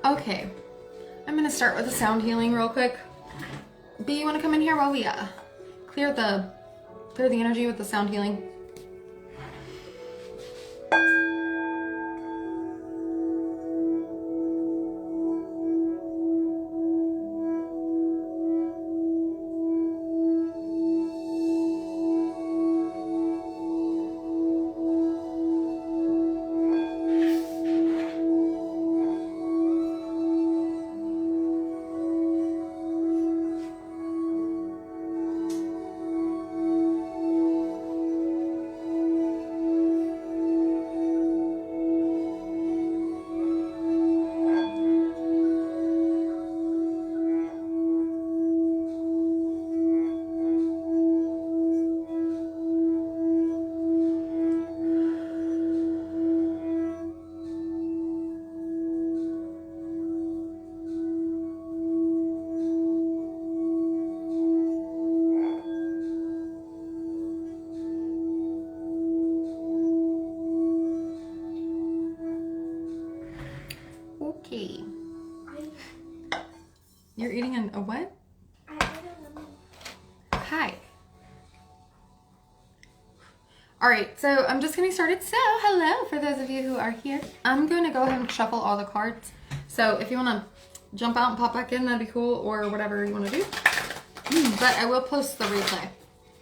Okay, I'm gonna start with a sound healing real quick. B, you wanna come in here while we clear the energy with the sound healing? Okay. You're eating a what? Hi. Alright, so I'm just getting started. So, hello for those of you who are here. I'm going to go ahead and shuffle all the cards. So, if you want to jump out and pop back in, that'd be cool, or whatever you want to do. But I will post the replay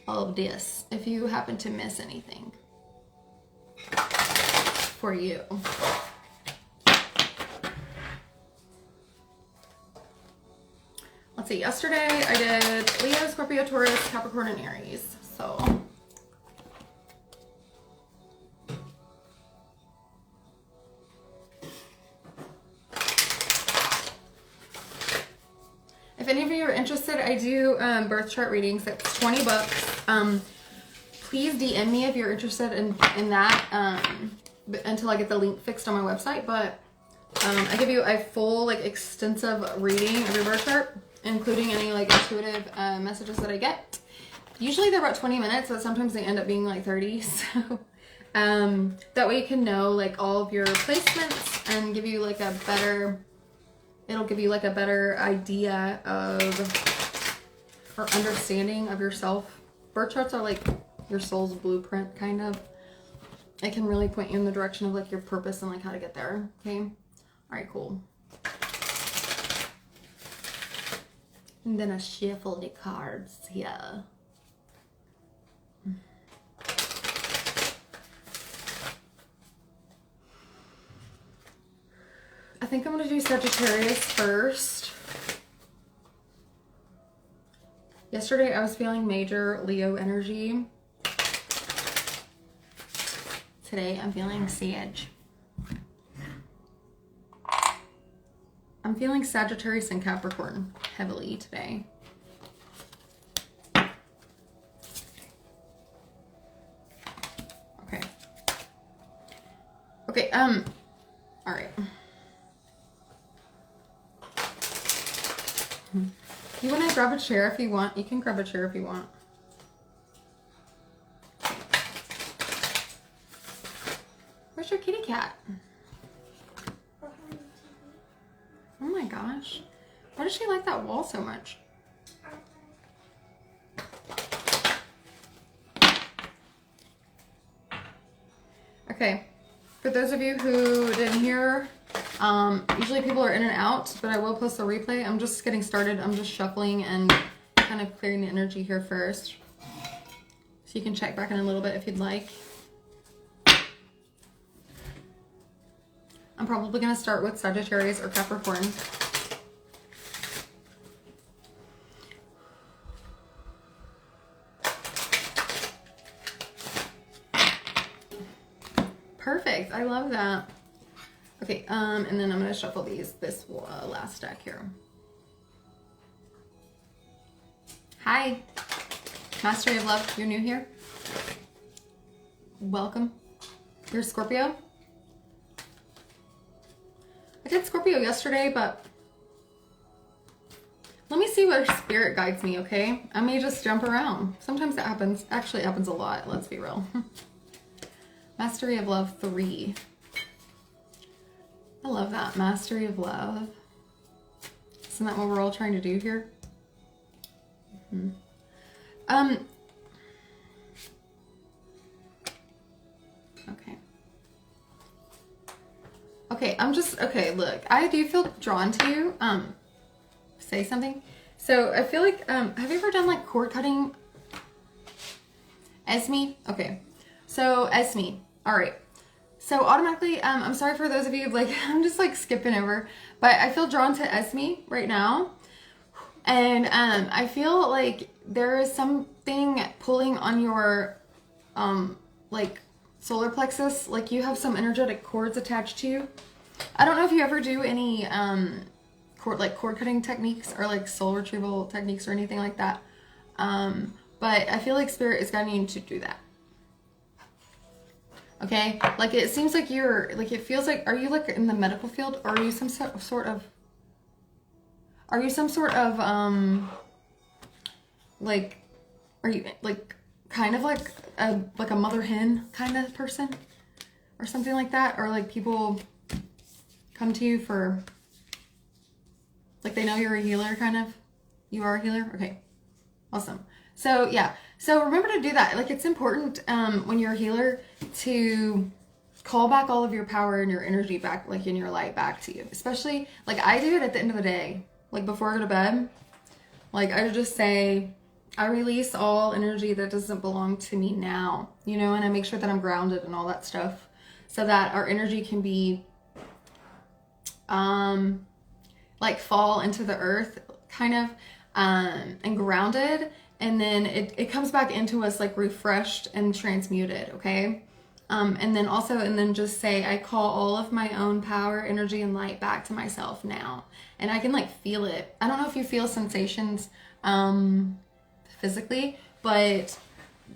of this if you happen to miss anything for you. Let's see, yesterday I did Leo, Scorpio, Taurus, Capricorn, and Aries. So if any of you are interested, I do birth chart readings. It's $20. Please DM me if you're interested in that until I get the link fixed on my website. But I give you a full, like, extensive reading of your birth chart, including any like intuitive messages that I get. Usually they're about 20 minutes, but sometimes they end up being like 30. So that way you can know like all of your placements and give you like a better, it'll give you like a better idea of or understanding of yourself. Birth charts are like your soul's blueprint, kind of. It can really point you in the direction of like your purpose and like how to get there. Okay. All right, cool. And then I shuffle the cards here. I think I'm going to do Sagittarius first. Yesterday I was feeling major Leo energy. Today I'm feeling Sag. I'm feeling Sagittarius and Capricorn heavily today. Okay. Okay, all right. You want to grab a chair if you want? You can grab a chair if you want. Where's your kitty cat? Oh my gosh. Why does she like that wall so much? Okay. For those of you who didn't hear, usually people are in and out, but I will post the replay. I'm just getting started. I'm just shuffling and kind of clearing the energy here first. So you can check back in a little bit if you'd like. I'm probably going to start with Sagittarius or Capricorn. Perfect. I love that. Okay, and then I'm going to shuffle this last stack here. Hi. Mastery of Love. You're new here? Welcome. You're Scorpio? I did Scorpio yesterday, but let me see where spirit guides me, okay? I may just jump around. Sometimes that happens. Actually, it happens a lot. Let's be real. Mastery of Love 3. I love that. Mastery of love. Isn't that what we're all trying to do here? Okay. Okay, okay, look, I do feel drawn to you. Say something. So I feel like, have you ever done like cord cutting? 𝗚me? Okay. So 𝗚me. All right. So automatically, I'm sorry for those of you, like, I'm just like skipping over, but I feel drawn to 𝗚me right now. And I feel like there is something pulling on your, like, solar plexus. Like you have some energetic cords attached to you. I don't know if you ever do any cord cutting techniques or like soul retrieval techniques or anything like that. But I feel like Spirit is guiding you to do that. Okay, like it seems like you're, like it feels like, are you like in the medical field, or are you some sort of, like, are you like kind of like a mother hen kind of person or something like that? Or like people come to you for, like they know you're a healer kind of? You are a healer? Okay, awesome. So yeah, so remember to do that. Like it's important when you're a healer to call back all of your power and your energy back, like in your light back to you. Especially, like I do it at the end of the day, like before I go to bed. Like I just say, I release all energy that doesn't belong to me now, you know, and I make sure that I'm grounded and all that stuff so that our energy can be like fall into the earth kind of and grounded. And then it comes back into us like refreshed and transmuted, okay? And then just say, I call all of my own power, energy, and light back to myself now. And I can like feel it. I don't know if you feel sensations physically, but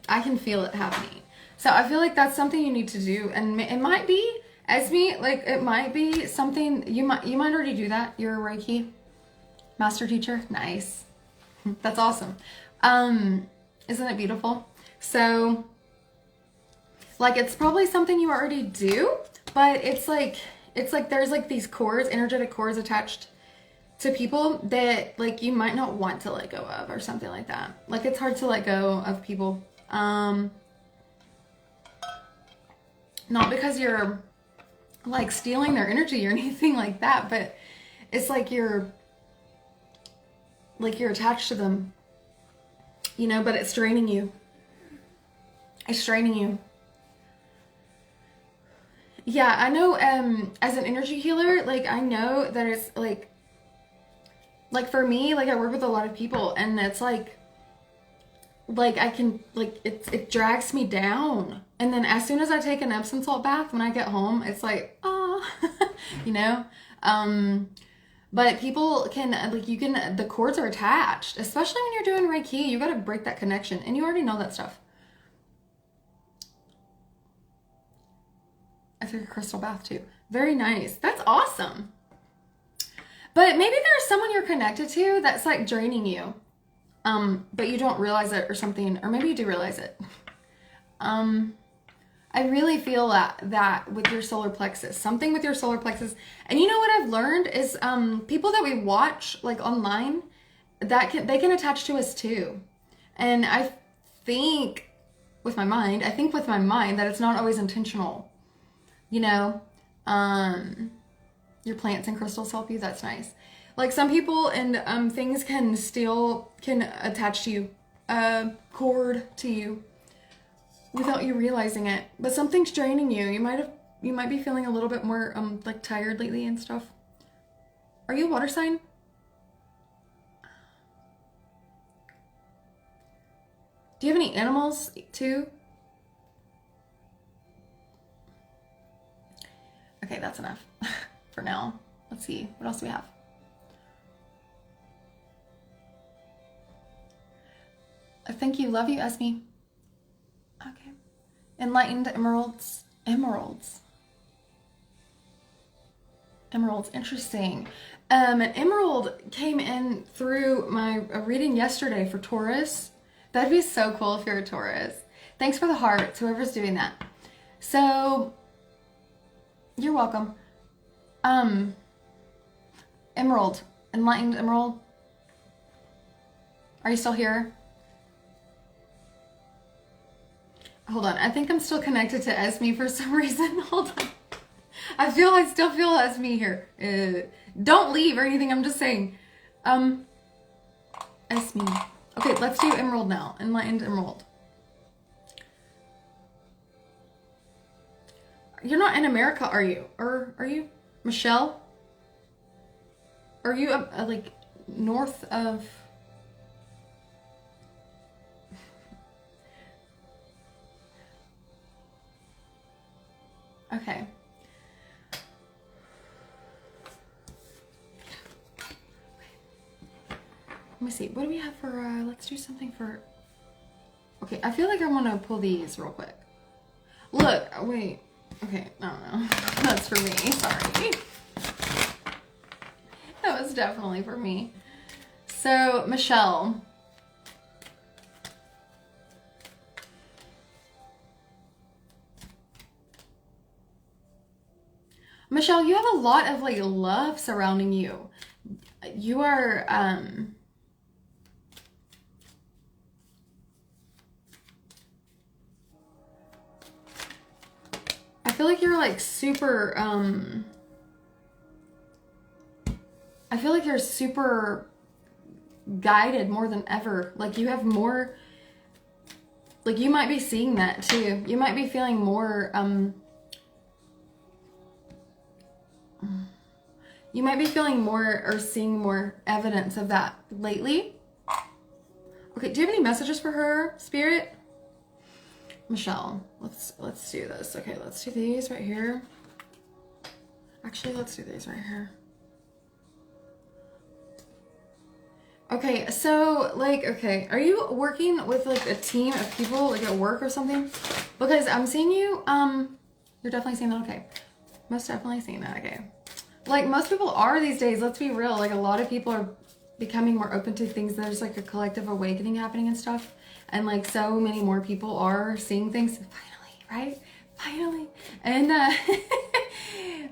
I can feel it happening. So I feel like that's something you need to do. And it might be, 𝗚me, like it might be something, you might already do that. You're a Reiki master teacher. Nice. That's awesome. Isn't it beautiful? So like it's probably something you already do, but it's like there's like these cords, energetic cords attached to people that like you might not want to let go of or something like that. Like it's hard to let go of people. Not because you're like stealing their energy or anything like that, but it's like you're attached to them. You know, but it's draining you. It's draining you. Yeah, I know, as an energy healer, like, I know that it's, like for me, like, I work with a lot of people, and it's, like, I can, like, it drags me down. And then as soon as I take an Epsom salt bath, when I get home, it's like, oh, you know? But people can, like, the cords are attached, especially when you're doing Reiki. You got to break that connection, and you already know that stuff. I took a crystal bath too. Very nice. That's awesome. But maybe there's someone you're connected to that's like draining you, but you don't realize it or something, or maybe you do realize it. I really feel that with your solar plexus, something with your solar plexus. And you know what I've learned is people that we watch like online, they can attach to us too. And I think with my mind that it's not always intentional. You know, your plants and crystals help you. That's nice. Like some people and things can attach to you, cord to you, without you realizing it. But something's draining you. You might be feeling a little bit more like tired lately and stuff. Are you a water sign? Do you have any animals too? Okay, that's enough for now. Let's see, what else do we have? Thank you, love you, 𝗚me. Okay. Enlightened emeralds. Emeralds, interesting. An emerald came in through my reading yesterday for Taurus. That'd be so cool if you're a Taurus. Thanks for the hearts, whoever's doing that. So, you're welcome. Emerald, enlightened Emerald. Are you still here? Hold on, I think I'm still connected to Esme for some reason. Hold on. I still feel Esme here. Don't leave or anything, I'm just saying. Esme. Okay, let's do Emerald now. Enlightened Emerald. You're not in America, are you? Or are you? Michelle? Are you like north of... Okay. Let me see. What do we have for, let's do something for... Okay, I feel like I want to pull these real quick. Look, wait. Okay, I don't know. That's for me. Sorry. That was definitely for me. So, Michelle. Michelle, you have a lot of like love surrounding you. You are, I feel like you're like super, I feel like you're super guided more than ever. Like you have more, like you might be seeing that too. You might be feeling more, you might be feeling more or seeing more evidence of that lately. Okay, do you have any messages for her, Spirit? Michelle, let's do this. Okay, let's do these right here. Actually, let's do these right here. Okay, so like, okay, are you working with like a team of people like at work or something? Because I'm seeing you, you're definitely seeing that, okay. Most definitely seeing that, okay. Like most people are these days, let's be real. Like a lot of people are becoming more open to things. There's like a collective awakening happening and stuff. And like so many more people are seeing things finally, right? Finally. And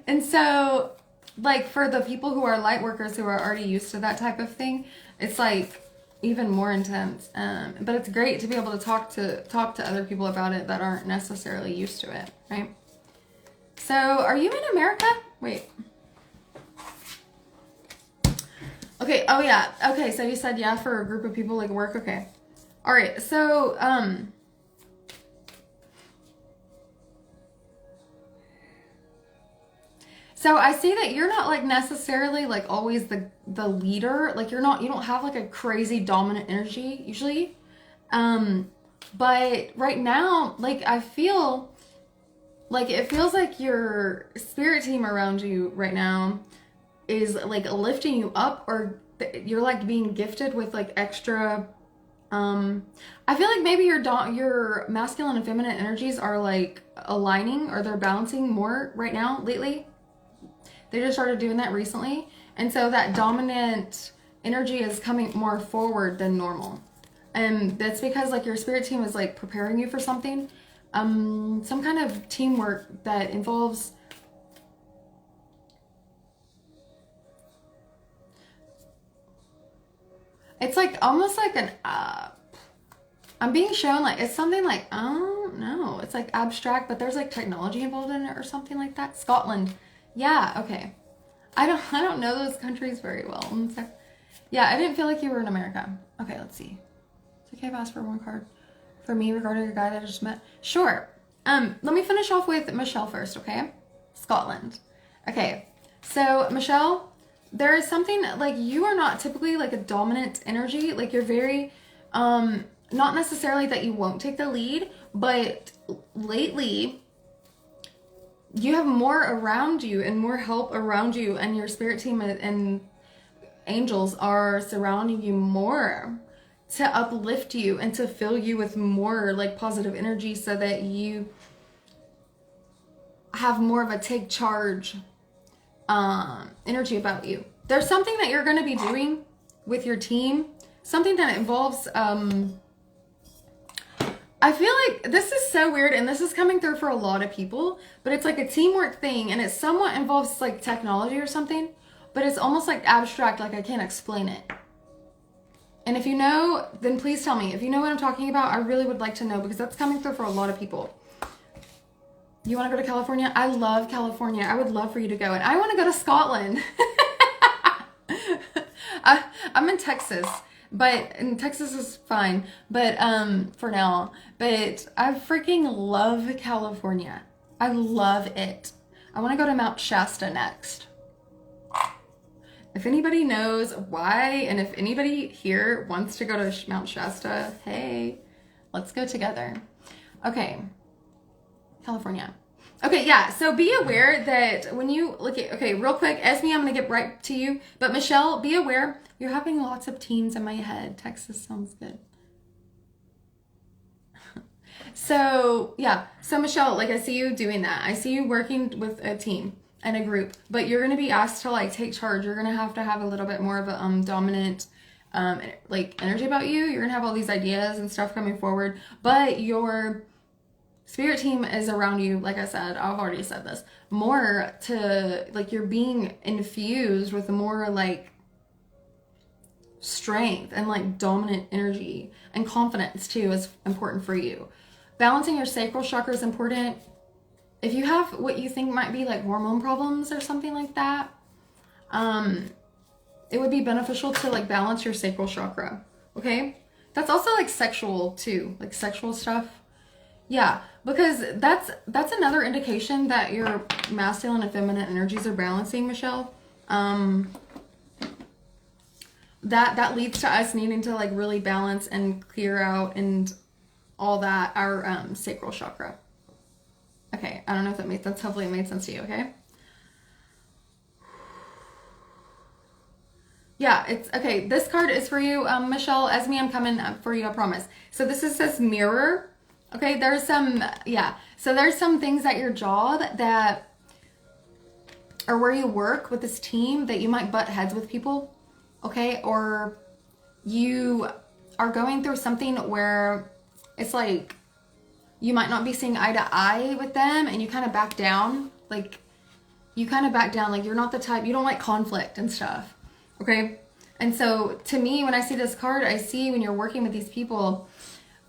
and so like for the people who are light workers who are already used to that type of thing, it's like even more intense. But it's great to be able to talk to other people about it that aren't necessarily used to it, right? So are you in America? Wait. Okay, oh yeah. Okay, so you said yeah for a group of people like work, okay. All right, so so I see that you're not like necessarily like always the leader. Like you don't have like a crazy dominant energy usually. But right now, like I feel like it feels like your spirit team around you right now is like lifting you up, or you're like being gifted with like extra I feel like maybe your masculine and feminine energies are like aligning, or they're balancing more right now lately. They just started doing that recently, and so that dominant energy is coming more forward than normal. And that's because like your spirit team is like preparing you for something, some kind of teamwork that involves it's like almost like an I'm being shown like it's something like, I don't know, it's like abstract, but there's like technology involved in it or something like that. Scotland. Yeah, okay. I don't know those countries very well. So, yeah, I didn't feel like you were in America. Okay, let's see. It's okay if I ask for one card for me regarding a guy that I just met. Sure. Let me finish off with Michelle first, okay? Scotland. Okay. So, Michelle, there is something like you are not typically like a dominant energy. Like you're very not necessarily that you won't take the lead, but lately you have more around you and more help around you, and your spirit team and angels are surrounding you more to uplift you and to fill you with more like positive energy, so that you have more of a take charge energy about you. There's something that you're going to be doing with your team, something that involves I I feel like this is so weird, and this is coming through for a lot of people, but it's like a teamwork thing, and it somewhat involves like technology or something, but it's almost like abstract, like I can't explain it. And if you know, then please tell me. If you know what I'm talking about, I really would like to know, because that's coming through for a lot of people. You want to go to California? I love California. I would love for you to go. And I want to go to Scotland. I'm in Texas. And Texas is fine, but for now. But I freaking love California. I love it. I want to go to Mount Shasta next. If anybody knows why, and if anybody here wants to go to Mount Shasta, hey, let's go together. Okay, California. Okay, yeah, so be aware that when you look at, okay, real quick, Esme, I'm going to get right to you, but Michelle, be aware, you're having lots of teens in my head. Texas sounds good. So, yeah, so Michelle, like I see you doing that. I see you working with a team and a group, but you're going to be asked to like take charge. You're going to have a little bit more of a dominant like energy about you. You're going to have all these ideas and stuff coming forward, but your spirit team is around you. Like I said, I've already said this, more to like you're being infused with more like strength and like dominant energy, and confidence too is important for you. Balancing your sacral chakra is important. If you have what you think might be like hormone problems or something like that, it would be beneficial to like balance your sacral chakra. Okay, that's also like sexual too, like sexual stuff. Yeah, because that's another indication that your masculine and feminine energies are balancing, Michelle. That leads to us needing to like really balance and clear out and all that, our sacral chakra. Okay, I don't know if that made sense. Hopefully it made sense to you, okay? Yeah, it's okay. This card is for you, Michelle. Esme, I'm coming for you, I promise. So this says mirror. Okay, there's some, yeah. So there's some things at your job that, or where you work with this team, that you might butt heads with people, okay? Or you are going through something where it's like, you might not be seeing eye to eye with them, and you kind of back down. Like, you kind of back down. Like, you're not the type, you don't like conflict and stuff, okay? And so, to me, when I see this card, I see when you're working with these people,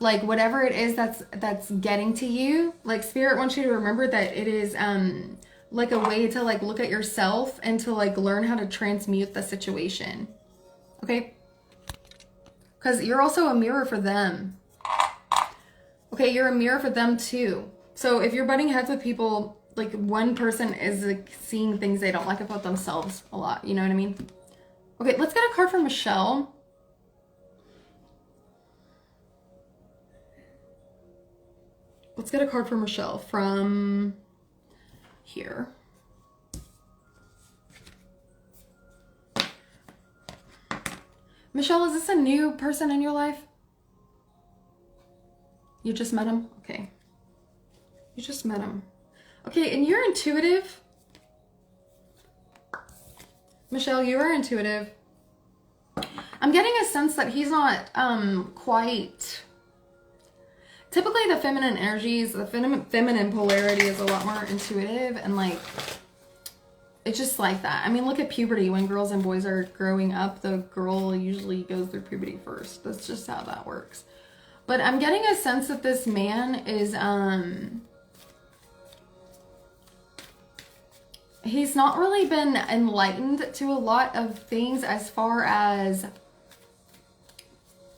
like, whatever it is that's getting to you, like, Spirit wants you to remember that it is, like, a way to, like, look at yourself and to, like, learn how to transmute the situation, okay? Because you're also a mirror for them. Okay, you're a mirror for them too. So if you're butting heads with people, like one person is like seeing things they don't like about themselves a lot. You know what I mean? Okay, let's get a card from Michelle. Let's get a card from Michelle from here. Michelle, is this a new person in your life? You just met him? Okay. You just met him. Okay, and you're intuitive. Michelle, you are intuitive. I'm getting a sense that he's not quite... Typically the feminine energies, the feminine polarity is a lot more intuitive, and like, it's just like that. I mean, look at puberty. When girls and boys are growing up, the girl usually goes through puberty first. That's just how that works. But I'm getting a sense that this man is, he's not really been enlightened to a lot of things as far as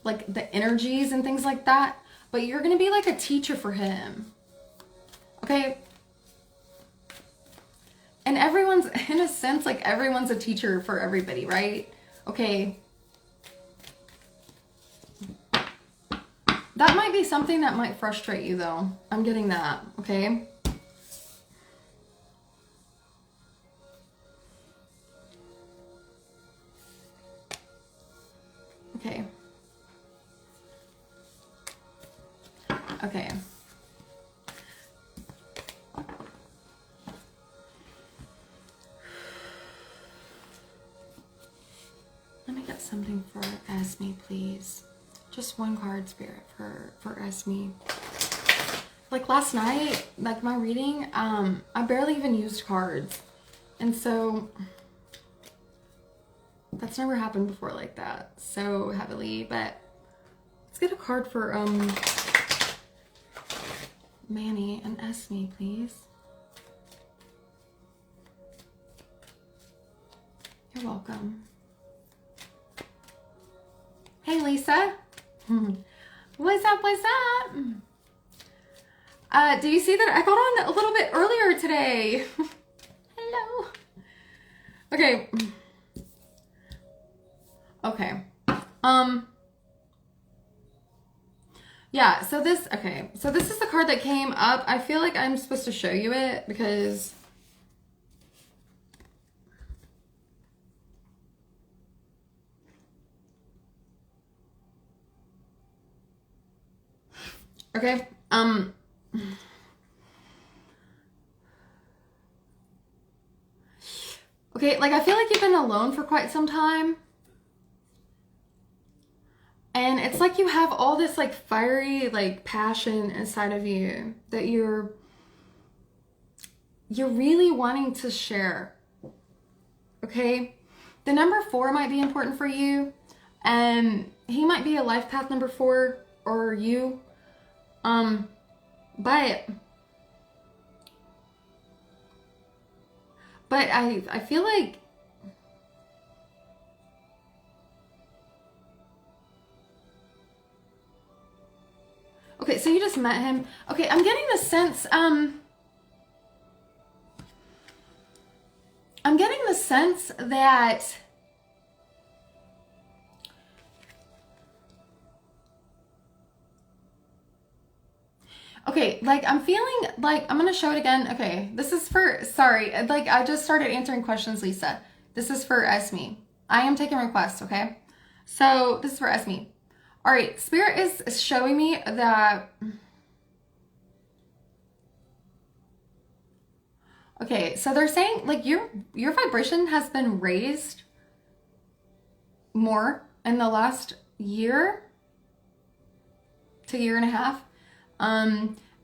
like the energies and things like that. But you're going to be like a teacher for him. Okay? And everyone's, in a sense, like everyone's a teacher for everybody, right? Okay. That might be something that might frustrate you, though. I'm getting that, okay? Okay. Okay. Let me get something for Esme, please. Just one card, Spirit, for Esme. like last night, like my reading, I barely even used cards. And so that's never happened before like that, so heavily. But let's get a card for Manny and Esme, please. You're welcome. Hey, Lisa. What's up? What's up? Do you see that I got on a little bit earlier today? Hello. Okay. Okay. Yeah, so this, okay. So this is the card that came up. I feel like I'm supposed to show you it because okay. Okay, like I feel like you've been alone for quite some time. And it's like you have all this like fiery like passion inside of you that you're really wanting to share. Okay? The number 4 might be important for you. And he might be a life path number 4 or you. But I feel like okay, so you just met him. Okay, I'm getting the sense that okay, like I'm feeling like I'm gonna show it again. Okay, this is for, sorry, like I just started answering questions, Lisa. This is for Esme. I am taking requests, okay? So this is for Esme. All right, Spirit is showing me that, okay, so they're saying like your vibration has been raised more in the last year to year and a half.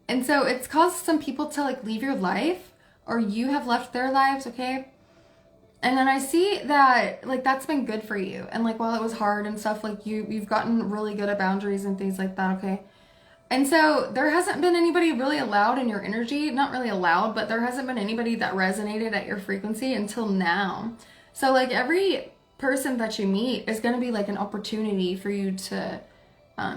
And so it's caused some people to like leave your life, or you have left their lives, okay? And then I see that like that's been good for you. And like while it was hard and stuff, like you've gotten really good at boundaries and things like that, okay? And so there hasn't been anybody really allowed in your energy, not really allowed, but there hasn't been anybody that resonated at your frequency until now. So like every person that you meet is going to be like an opportunity for you to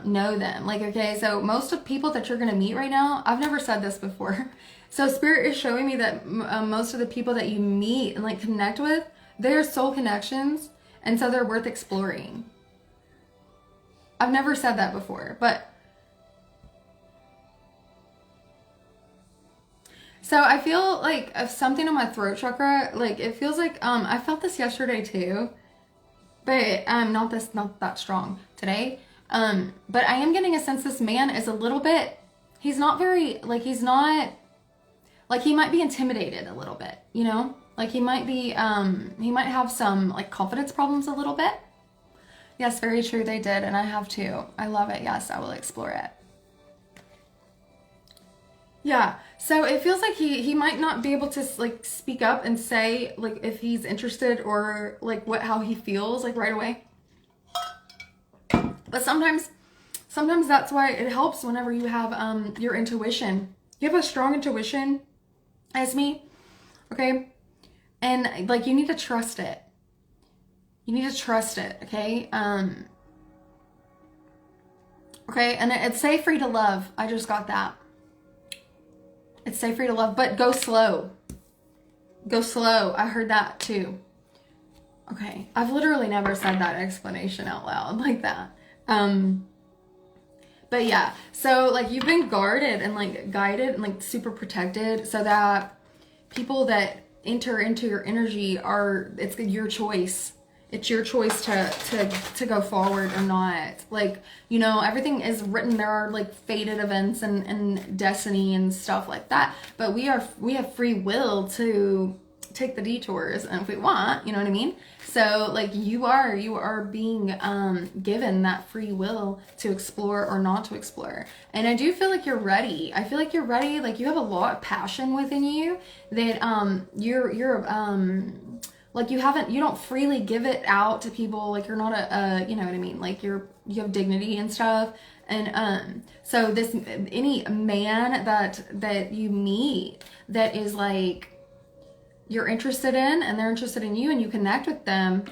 know them. Like, okay, so most of people that you're going to meet right now, I've never said this before. So Spirit is showing me that most of the people that you meet and like connect with, they're soul connections. And so they're worth exploring. I've never said that before, but so I feel like of something on my throat chakra, like it feels like, I felt this yesterday too, but not that strong today. But I am getting a sense this man is a little bit, he's not very, like he's not, like he might be intimidated a little bit, you know? Like he might be, he might have some like confidence problems a little bit. Yes, very true, they did, and I have too. I love it, yes, I will explore it. Yeah, so it feels like he might not be able to like speak up and say like if he's interested or like how he feels like right away. But sometimes that's why it helps whenever you have your intuition. You have a strong intuition, Esme, okay? And like you need to trust it. You need to trust it, okay? Okay, and it's safe for you to love. I just got that. It's safe for you to love, but go slow. Go slow. I heard that too. Okay, I've literally never said that explanation out loud like that. But yeah, so like you've been guarded and like guided and like super protected so that people that enter into your energy it's your choice. It's your choice to go forward or not. Like, you know, everything is written. There are like fated events and destiny and stuff like that. But we have free will to take the detours if we want, you know what I mean? So like you are being given that free will to explore or not to explore. And I do feel like you're ready. I feel like you're ready. Like you have a lot of passion within you that you're like you don't freely give it out to people. Like you're not a you know what I mean? Like you have dignity and stuff. And so this any man that you meet that is like you're interested in and they're interested in you and you connect with them,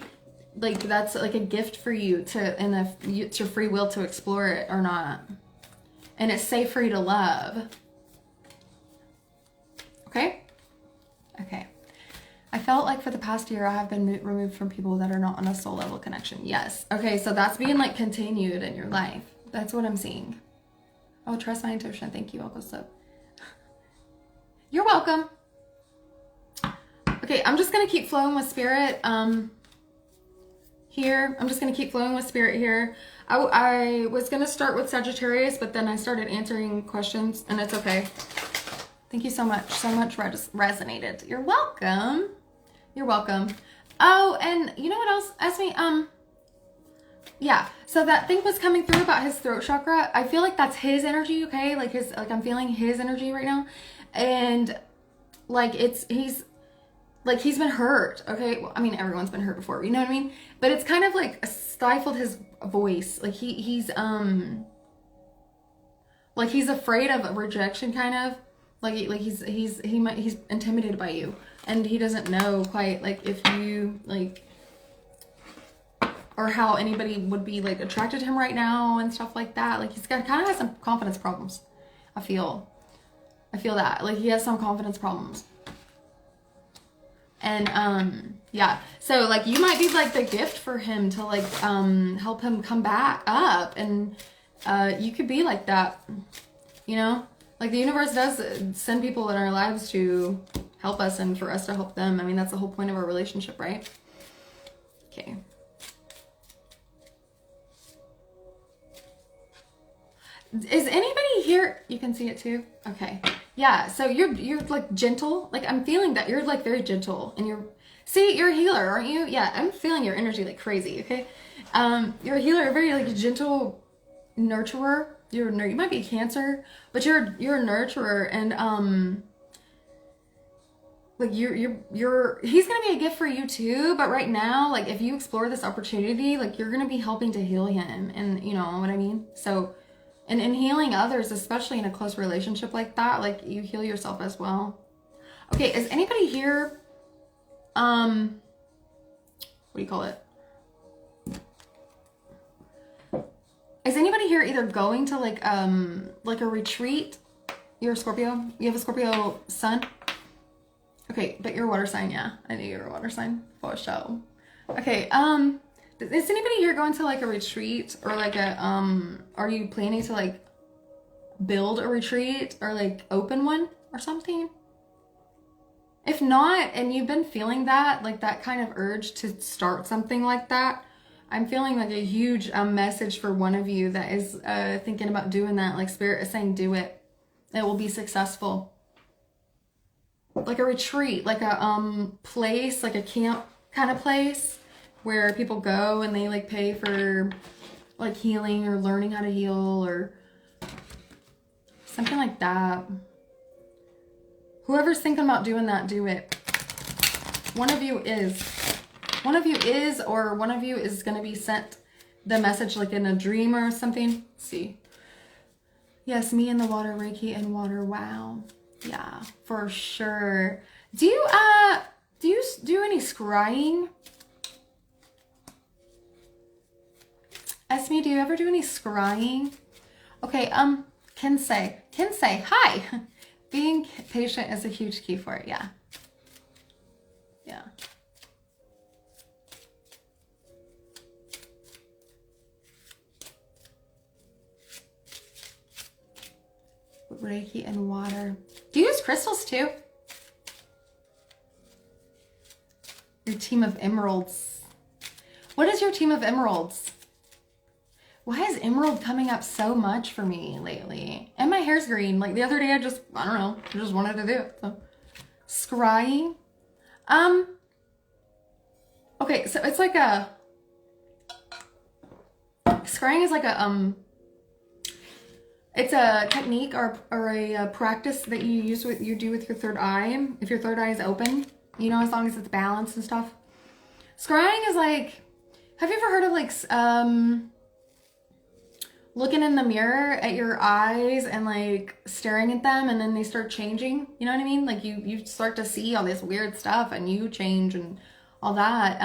like that's like a gift for you to, and it's your free will to explore it or not. And it's safe for you to love. Okay? Okay. I felt like for the past year I have been removed from people that are not on a soul level connection. Yes. Okay, so that's being like continued in your life. That's what I'm seeing. Oh, trust my intuition. Thank you, Uncle Slip. You're welcome. Okay, I'm just going to keep flowing with spirit here. I'm just going to keep flowing with spirit here. I was going to start with Sagittarius, but then I started answering questions, and it's okay. Thank you so much. So much resonated. You're welcome. You're welcome. Oh, and you know what else? Ask me, yeah, so that thing was coming through about his throat chakra. I feel like that's his energy, okay? Like I'm feeling his energy right now. And like he's been hurt, okay? Well, I mean, everyone's been hurt before, you know what I mean? But it's kind of like stifled his voice. Like he's afraid of rejection, kind of. Like he's intimidated by you, and he doesn't know quite like if you like, or how anybody would be like attracted to him right now and stuff like that. Like he's got kind of has some confidence problems. I feel that like he has some confidence problems. And yeah, so like you might be like the gift for him to like help him come back up, and you could be like that, you know, like the universe does send people in our lives to help us and for us to help them. I mean, that's the whole point of our relationship, right? Okay. Is anybody here? You can see it too. Okay. Yeah. So you're like gentle. Like I'm feeling that you're like very gentle, and you're a healer, aren't you? Yeah. I'm feeling your energy like crazy. Okay. You're a healer, a very like gentle nurturer. You might be a Cancer, but you're a nurturer, and like he's gonna be a gift for you too. But right now, like if you explore this opportunity, like you're gonna be helping to heal him, and you know what I mean. So. And in healing others, especially in a close relationship like that, like you heal yourself as well. Okay, is anybody here, what do you call it? Is anybody here either going to like a retreat? You're a Scorpio? You have a Scorpio sun? Okay, but you're a water sign, yeah. I knew you were a water sign, for sure. Okay, is anybody here going to like a retreat or like a, are you planning to like build a retreat or like open one or something? If not, and you've been feeling that, like that kind of urge to start something like that, I'm feeling like a huge message for one of you that is thinking about doing that. Like Spirit is saying, do it. It will be successful. Like a retreat, like a place, like a camp kind of place, where people go and they like pay for like healing or learning how to heal or something like that. Whoever's thinking about doing that, do it. One of you is, or one of you is going to be sent the message like in a dream or something. Let's see. Yes, me and the water, Reiki and water. Wow. Yeah, for sure. Do you do any scrying? Esme, do you ever do any scrying? Okay, 𝗙ᴏ, hi. Being patient is a huge key for it, yeah. Yeah. Reiki and water. Do you use crystals too? Your team of emeralds. What is your team of emeralds? Why is emerald coming up so much for me lately? And my hair's green. Like the other day, I don't know, I just wanted to do it. So. Scrying. Okay, so it's like a, scrying is like a, it's a technique or a practice that you do with your third eye. If your third eye is open, you know, as long as it's balanced and stuff. Scrying is like, have you ever heard of like, looking in the mirror at your eyes and like staring at them and then they start changing? You know what I mean? Like you start to see all this weird stuff and you change and all that.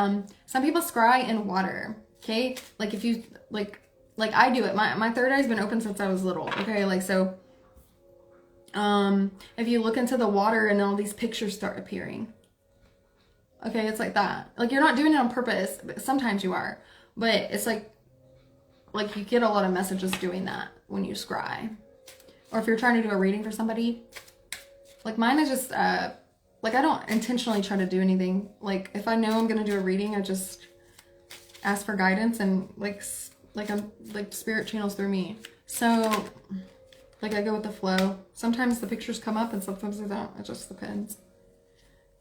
Some people scry in water, okay? Like if you, like I do it. My third eye's been open since I was little, okay? Like, so, if you look into the water and all these pictures start appearing, okay, it's like that. Like, you're not doing it on purpose, but sometimes you are, but it's like you get a lot of messages doing that when you scry. Or if you're trying to do a reading for somebody, like mine is just, like I don't intentionally try to do anything. Like if I know I'm going to do a reading, I just ask for guidance and like spirit channels through me. So like I go with the flow. Sometimes the pictures come up and sometimes they don't. It just depends.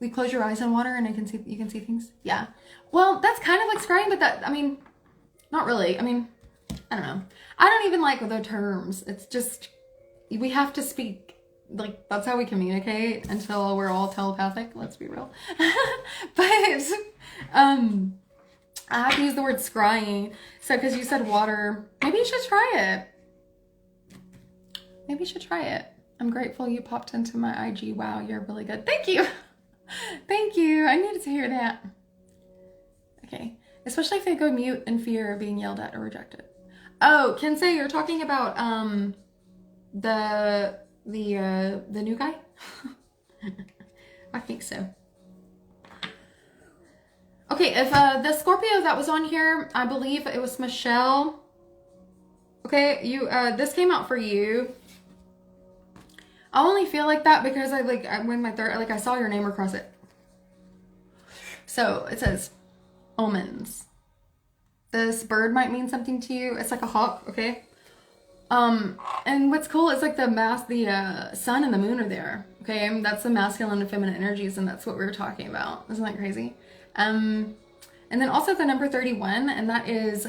You close your eyes on water and you can see things. Yeah. Well, that's kind of like scrying, but that, I mean, not really. I mean, I don't know. I don't even like the terms. It's just, we have to speak. Like, that's how we communicate until we're all telepathic. Let's be real. But, I have to use the word scrying. So, because you said water, maybe you should try it. Maybe you should try it. I'm grateful you popped into my IG. Wow, you're really good. Thank you. Thank you. I needed to hear that. Okay. Especially if they go mute in fear of being yelled at or rejected. Oh, Kensei, you're talking about the new guy? I think so. Okay, if the Scorpio that was on here, I believe it was Michelle. Okay, you this came out for you. I only feel like that because I saw your name across it. So it says omens. This bird might mean something to you. It's like a hawk, okay? And what's cool is like the sun and the moon are there, okay? And that's the masculine and feminine energies, and that's what we were talking about. Isn't that crazy? And then also the number 31, and that is,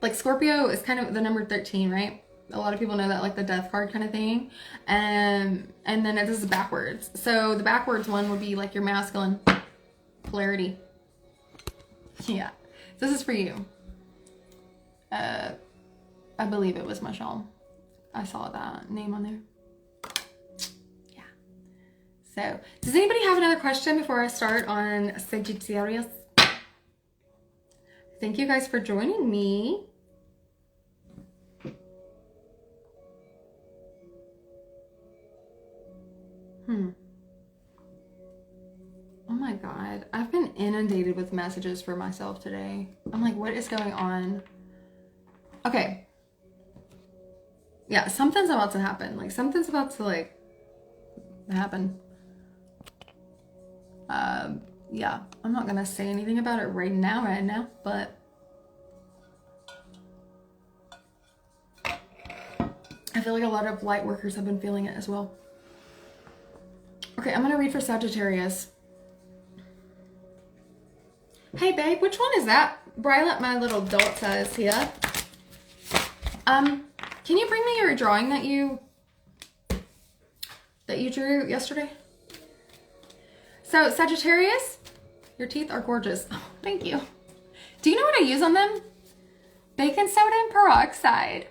like, Scorpio is kind of the number 13, right? A lot of people know that, like the death card kind of thing. And then this is backwards. So the backwards one would be like your masculine polarity. Yeah. This is for you. I believe it was Michelle. I saw that name on there. Yeah. So, does anybody have another question before I start on Sagittarius? Thank you guys for joining me. Oh my God. I've been inundated with messages for myself today. I'm like, what is going on? Okay. Yeah, something's about to happen. Like, something's about to, like, happen. Yeah, I'm not gonna say anything about it right now, but I feel like a lot of light workers have been feeling it as well. Okay, I'm gonna read for Sagittarius. Hey babe, which one is that? Brylet, my little dolt, says here. Can you bring me your drawing that you drew yesterday? So Sagittarius, your teeth are gorgeous. Oh, thank you. Do you know what I use on them? Baking soda and peroxide.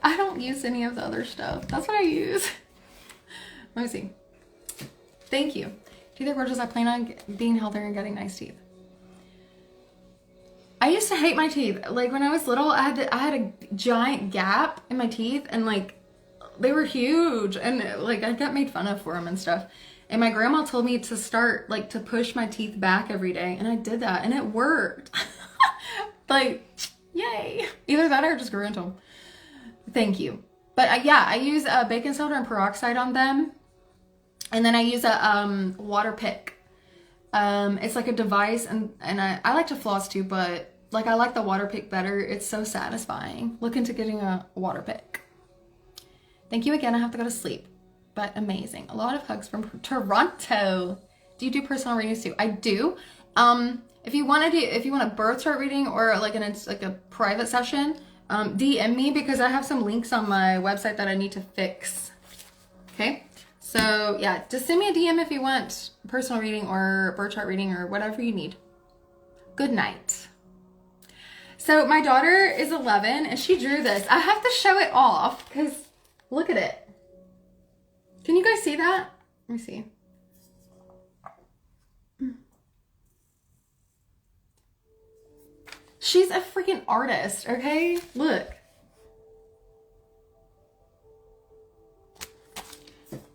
I don't use any of the other stuff. That's what I use. Let me see. Thank you. Teeth are gorgeous. I plan on being healthier and getting nice teeth. I used to hate my teeth. Like when I was little, I had a giant gap in my teeth, and like they were huge, and like I got made fun of for them and stuff. And my grandma told me to start like to push my teeth back every day, and I did that, and it worked. Like, yay! Either that or I just grew into them. Thank you. But yeah, I use baking soda and peroxide on them, and then I use a water pick. It's like a device, and I like to floss too, but like I like the water pick better. It's so satisfying. Look into getting a water pick. Thank you again. I have to go to sleep, but amazing. A lot of hugs from Toronto. Do you do personal readings too? I do. If you want a birth chart reading or like a private session, DM me because I have some links on my website that I need to fix. Okay. So yeah, just send me a DM if you want a personal reading or birth chart reading or whatever you need. Good night. So my daughter is 11 and she drew this. I have to show it off because look at it. Can you guys see that? Let me see. She's a freaking artist, okay? Look.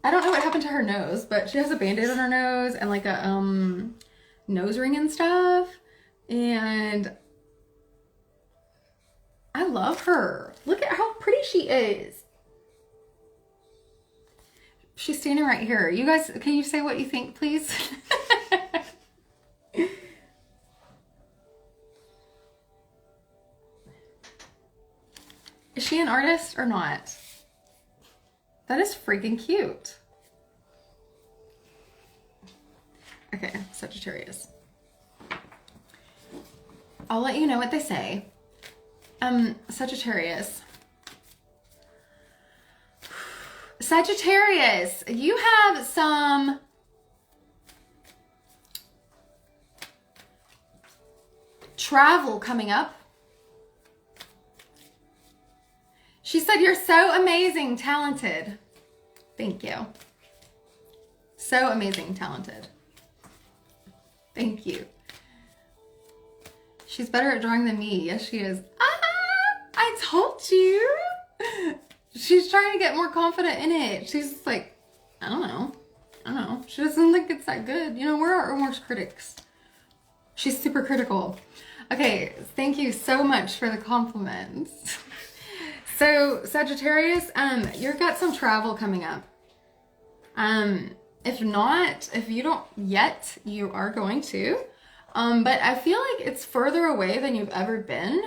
I don't know what happened to her nose, but she has a band-aid on her nose and like a nose ring and stuff. And I love her. Look at how pretty she is. She's standing right here. You guys, can you say what you think, please? Is she an artist or not? That is freaking cute. Okay, Sagittarius. I'll let you know what they say. Sagittarius. Sagittarius, you have some travel coming up. She said, you're so amazing, talented. Thank you. So amazing, talented. Thank you. She's better at drawing than me. Yes, she is. Ah, I told you. She's trying to get more confident in it. She's like, I don't know. She doesn't think it's that good. You know, we're our worst critics. She's super critical. Okay, thank you so much for the compliments. So Sagittarius, you've got some travel coming up. If you don't yet, you are going to. But I feel like it's further away than you've ever been.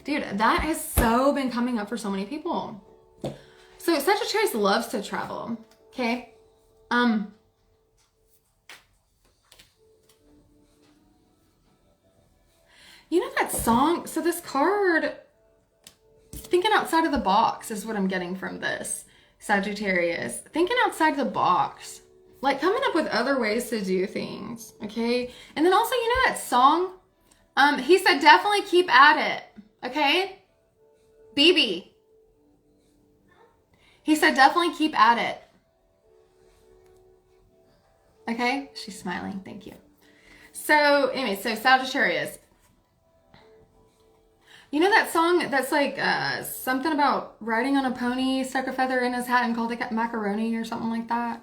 Dude, that has so been coming up for so many people. So Sagittarius loves to travel, okay? You know that song? So this card, thinking outside of the box is what I'm getting from this, Sagittarius. Thinking outside the box. Like coming up with other ways to do things, okay? And then also, you know that song? He said definitely keep at it, okay? BB. He said definitely keep at it. Okay? She's smiling, thank you. So anyway, so Sagittarius. You know that song that's like something about riding on a pony, stuck a feather in his hat and called it macaroni or something like that?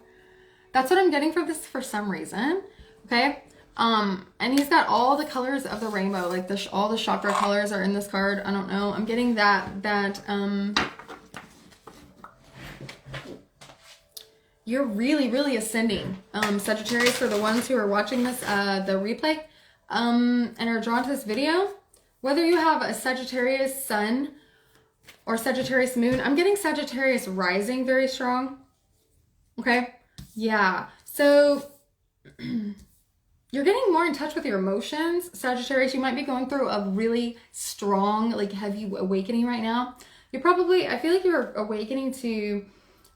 That's what I'm getting from this for some reason, okay? And he's got all the colors of the rainbow, like all the chakra colors are in this card. I don't know. I'm getting that you're really ascending, Sagittarius. For the ones who are watching this, the replay, and are drawn to this video, whether you have a Sagittarius sun or Sagittarius moon, I'm getting Sagittarius rising very strong, okay? Yeah, so you're getting more in touch with your emotions, Sagittarius. You might be going through a really strong, like heavy awakening right now. You're probably, I feel like you're awakening to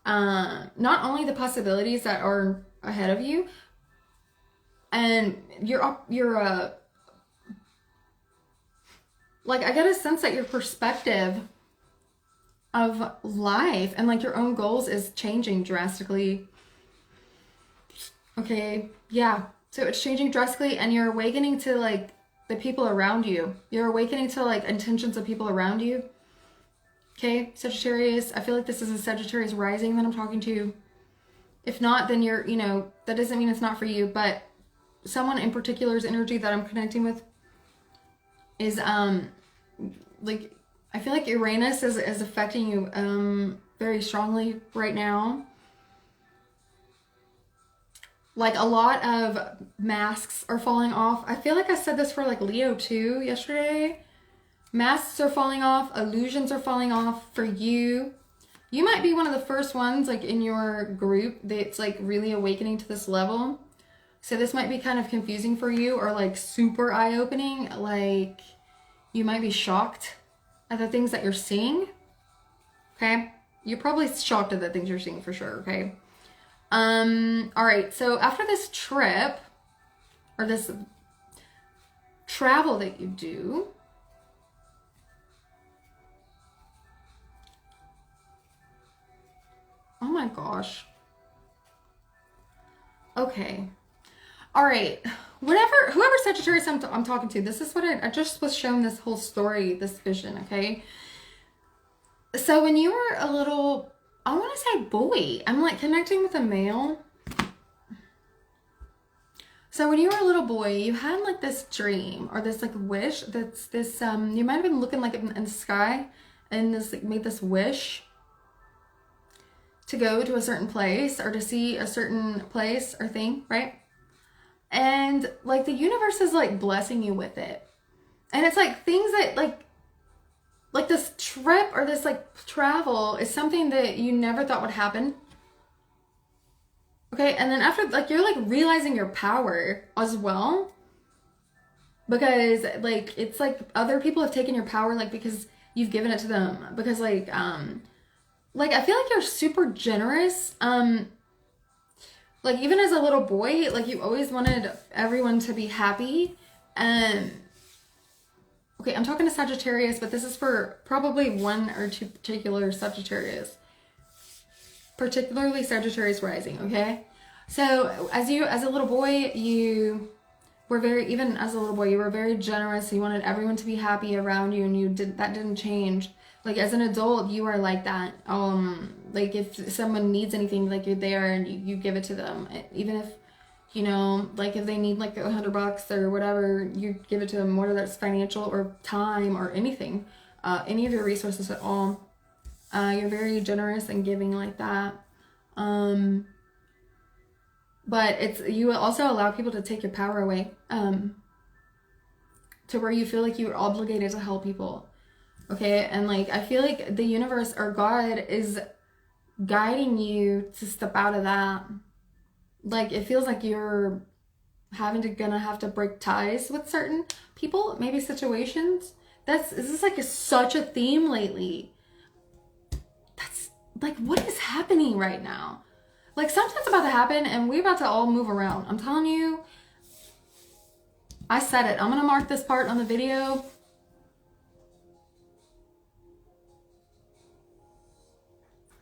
not only the possibilities that are ahead of you, and like I get a sense that your perspective of life and like your own goals is changing drastically. Okay, yeah. So it's changing drastically and you're awakening to like the people around you. You're awakening to like intentions of people around you. Okay, Sagittarius, I feel like this is a Sagittarius rising that I'm talking to. If not, then you're, you know, that doesn't mean it's not for you, but someone in particular's energy that I'm connecting with is, like, I feel like Uranus is affecting you, very strongly right now. Like a lot of masks are falling off. I feel like I said this for like Leo too yesterday. Masks are falling off. Illusions are falling off for you. You might be one of the first ones like in your group that's like really awakening to this level. So this might be kind of confusing for you, or like super eye-opening. Like you might be shocked at the things that you're seeing. Okay? You're probably shocked at the things you're seeing for sure, okay? All right, so after this trip, or this travel that you do, oh my gosh. Okay. All right. Whoever Sagittarius I'm talking to, this is what I just was shown this whole story, this vision, okay? So when you were a little, I want to say boy, I'm like connecting with a male. So when you were a little boy, you had like this dream or this like wish that's this, you might have been looking like in the sky and this like made this wish to go to a certain place or to see a certain place or thing, right? And like the universe is like blessing you with it. And it's like things that like this trip or this like travel is something that you never thought would happen. Okay, and then after like you're like realizing your power as well. Because like it's like other people have taken your power like because you've given it to them. Because like I feel like you're super generous. Like even as a little boy, like you always wanted everyone to be happy. Okay, I'm talking to Sagittarius, but this is for probably one or two particular Sagittarius. Particularly Sagittarius rising, okay? So as a little boy, you were even as a little boy, you were very generous. You wanted everyone to be happy around you, and that didn't change. Like as an adult, you are like that. Like if someone needs anything, like you're there and you give it to them. Even if, you know, like if they need like $100 or whatever, you give it to them, whether that's financial or time or anything, any of your resources at all. You're very generous and giving like that. But you also allow people to take your power away, to where you feel like you're obligated to help people. Okay, and like I feel like the universe or God is guiding you to step out of that. Like it feels like you're gonna have to break ties with certain people, maybe situations. This is like such a theme lately. That's like what is happening right now? Like something's about to happen and we're about to all move around. I'm telling you. I said it. I'm gonna mark this part on the video.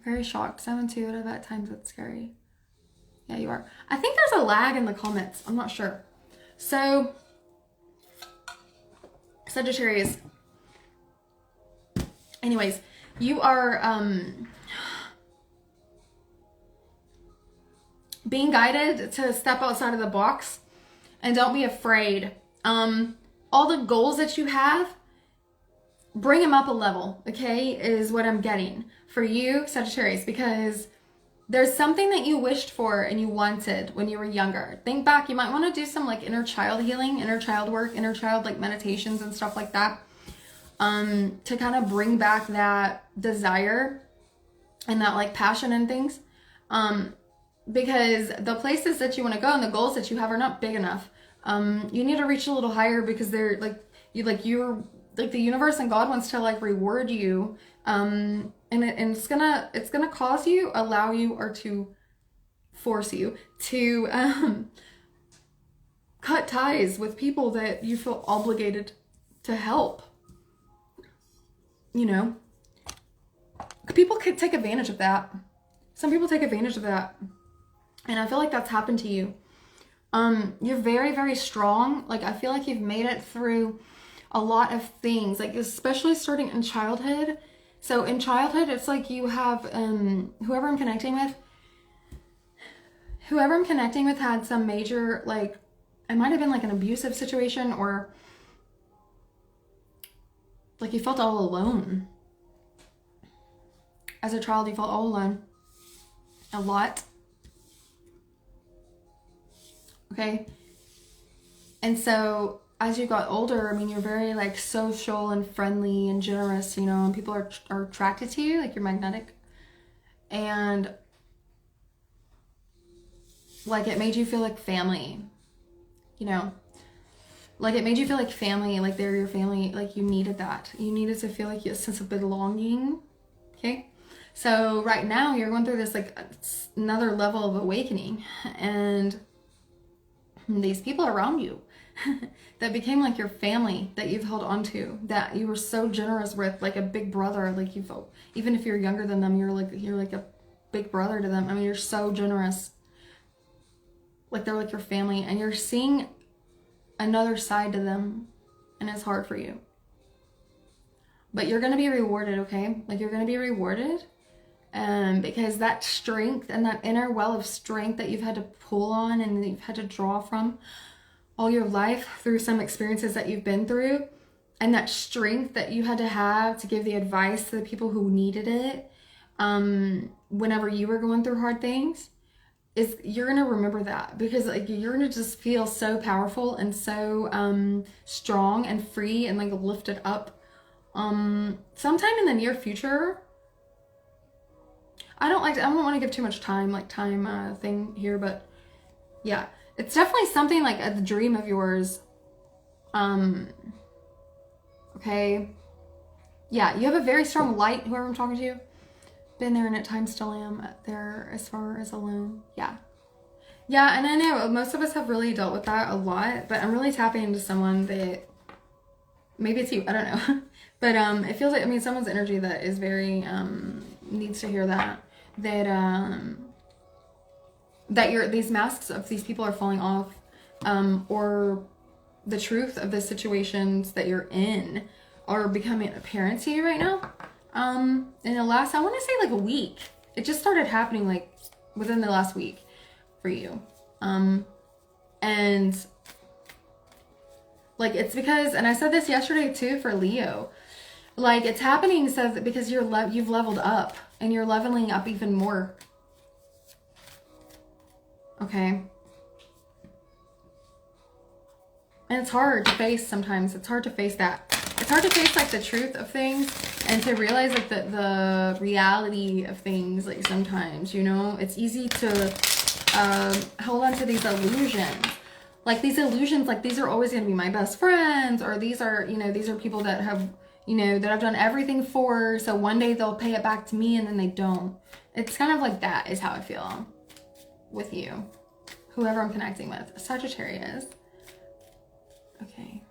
Very shocked. 7-2 out of that times it's scary. Yeah, you are. I think there's a lag in the comments. I'm not sure. So, Sagittarius. Anyways, you are being guided to step outside of the box and don't be afraid. All the goals that you have, bring them up a level, okay, is what I'm getting for you, Sagittarius, because there's something that you wished for and you wanted when you were younger. Think back, you might want to do some like inner child healing, inner child work, inner child like meditations and stuff like that, to kind of bring back that desire and that like passion and things, because the places that you want to go and the goals that you have are not big enough. You need to reach a little higher because they're like you're like the universe and God wants to like reward you, and it's gonna cause you, allow you, or to force you to cut ties with people that you feel obligated to help. You know, people could take advantage of that. Some people take advantage of that, and I feel like that's happened to you. You're very, very strong. Like I feel like you've made it through a lot of things, like especially starting in childhood. So in childhood, it's like you have whoever I'm connecting with had some major, like it might have been like an abusive situation, or like you felt all alone. As a child, you felt all alone a lot. Okay. And so as you got older, I mean, you're very like social and friendly and generous, you know, and people are attracted to you, like you're magnetic. and like it made you feel like family, you know, like it made you feel like family, like they're your family, like you needed that. You needed to feel like a sense of belonging, okay? So right now you're going through this like another level of awakening, and these people around you that became like your family that you've held on to, that you were so generous with, like a big brother, like you felt, even if you're younger than them, you're like a big brother to them. I mean, you're so generous. Like they're like your family, and you're seeing another side to them, and it's hard for you. But you're going to be rewarded, okay? Like you're going to be rewarded, because that strength and that inner well of strength that you've had to pull on and that you've had to draw from all your life through some experiences that you've been through, and that strength that you had to have to give the advice to the people who needed it, whenever you were going through hard things, is you're gonna remember that, because like you're gonna just feel so powerful and so strong and free and like lifted up. Sometime in the near future, I don't want to give too much time thing here, but yeah, it's definitely something like a dream of yours. Okay, yeah, you have a very strong light, whoever I'm talking to. Been there and at times still am there as far as alone. Yeah, and I know most of us have really dealt with that a lot, but I'm really tapping into someone that, maybe it's you, I don't know. But it feels like, I mean, someone's energy that is very needs to hear that these masks of these people are falling off, or the truth of the situations that you're in are becoming apparent to you right now. In the last, I want to say like a week. It just started happening like within the last week for you. And like it's because, and I said this yesterday too for Leo, like it's happening so that because you've leveled up and you're leveling up even more. Okay. And it's hard to face sometimes. It's hard to face that. It's hard to face like the truth of things and to realize like the reality of things. Like sometimes, you know, it's easy to hold on to these illusions. Like these illusions, like these are always going to be my best friends, or these are, you know, these are people that have, you know, that I've done everything for. So one day they'll pay it back to me, and then they don't. It's kind of like that is how I feel with you, whoever I'm connecting with. Sagittarius. Okay.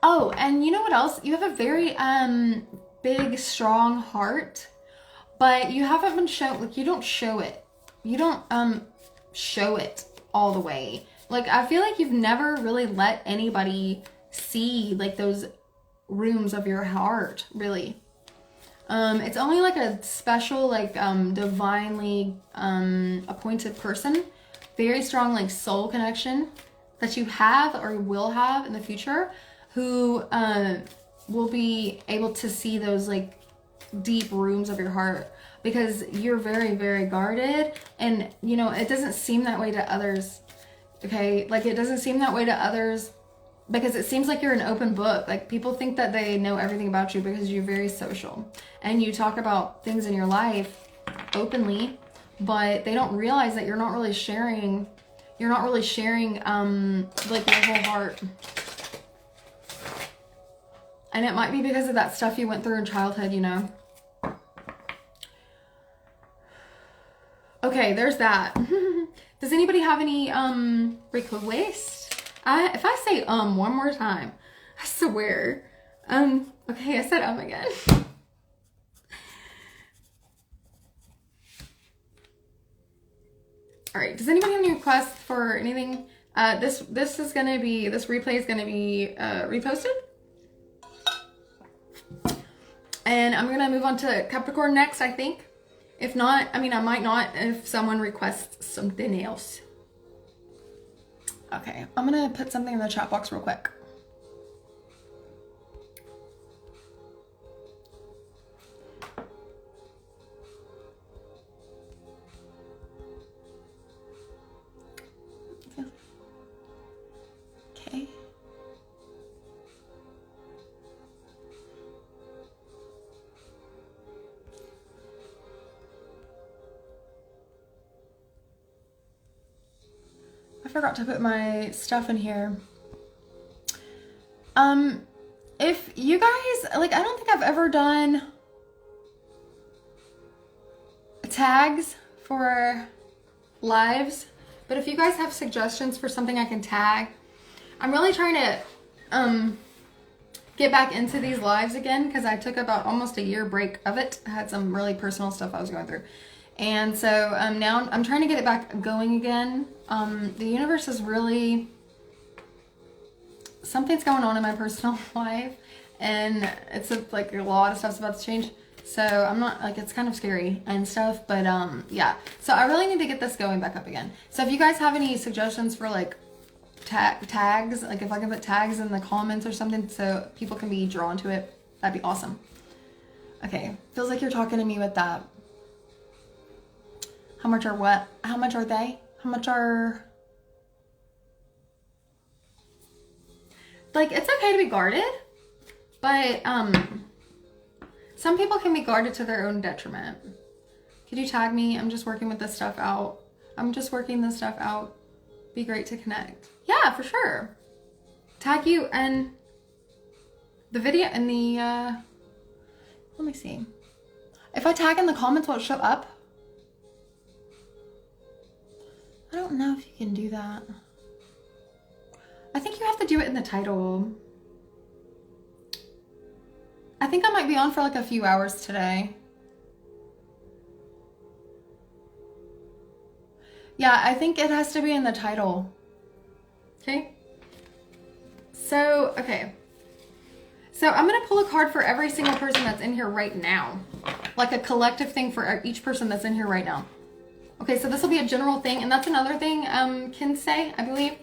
Oh, and you know what else? You have a very big, strong heart, but you haven't been shown, like you don't show it. You don't show it all the way. Like I feel like you've never really let anybody see like those rooms of your heart, really. It's only like a special, like divinely appointed person, very strong like soul connection that you have or will have in the future, who will be able to see those like deep rooms of your heart, because you're very, very guarded, and you know it doesn't seem that way to others. Okay, like it doesn't seem that way to others because it seems like you're an open book. Like people think that they know everything about you because you're very social and you talk about things in your life openly, but they don't realize that you're not really sharing like your whole heart. And it might be because of that stuff you went through in childhood, you know. Okay, there's that. Does anybody have any requests? If I say one more time, I swear. Okay, I said again. All right, does anybody have any requests for anything? This replay is gonna be reposted. And I'm gonna move on to Capricorn next, I think. If not, I mean, I might not if someone requests something else. Okay, I'm gonna put something in the chat box real quick. Okay. I forgot to put my stuff in here. If you guys, like, I don't think I've ever done tags for lives, but if you guys have suggestions for something I can tag, I'm really trying to get back into these lives again because I took about almost a year break of it. I had some really personal stuff I was going through, and so now I'm trying to get it back going again. The universe is really, something's going on in my personal life, and it's like a lot of stuff's about to change. So I'm not, like, it's kind of scary and stuff, but yeah. So I really need to get this going back up again. So if you guys have any suggestions for like tags, like if I can put tags in the comments or something so people can be drawn to it, that'd be awesome. Okay, feels like you're talking to me with that. How much are what? How much are they? How much are... Like, it's okay to be guarded, but some people can be guarded to their own detriment. Could you tag me? I'm just working with this stuff out. I'm just working this stuff out. Be great to connect. Yeah, for sure. Tag you and the video and the, let me see. If I tag in the comments, will it show up? I don't know if you can do that. I think you have to do it in the title. I think I might be on for like a few hours today. Yeah, I think it has to be in the title. Okay. So, okay. So I'm going to pull a card for every single person that's in here right now. Like a collective thing for each person that's in here right now. Okay, so this will be a general thing. And that's another thing 𝗙ᴜ, I believe.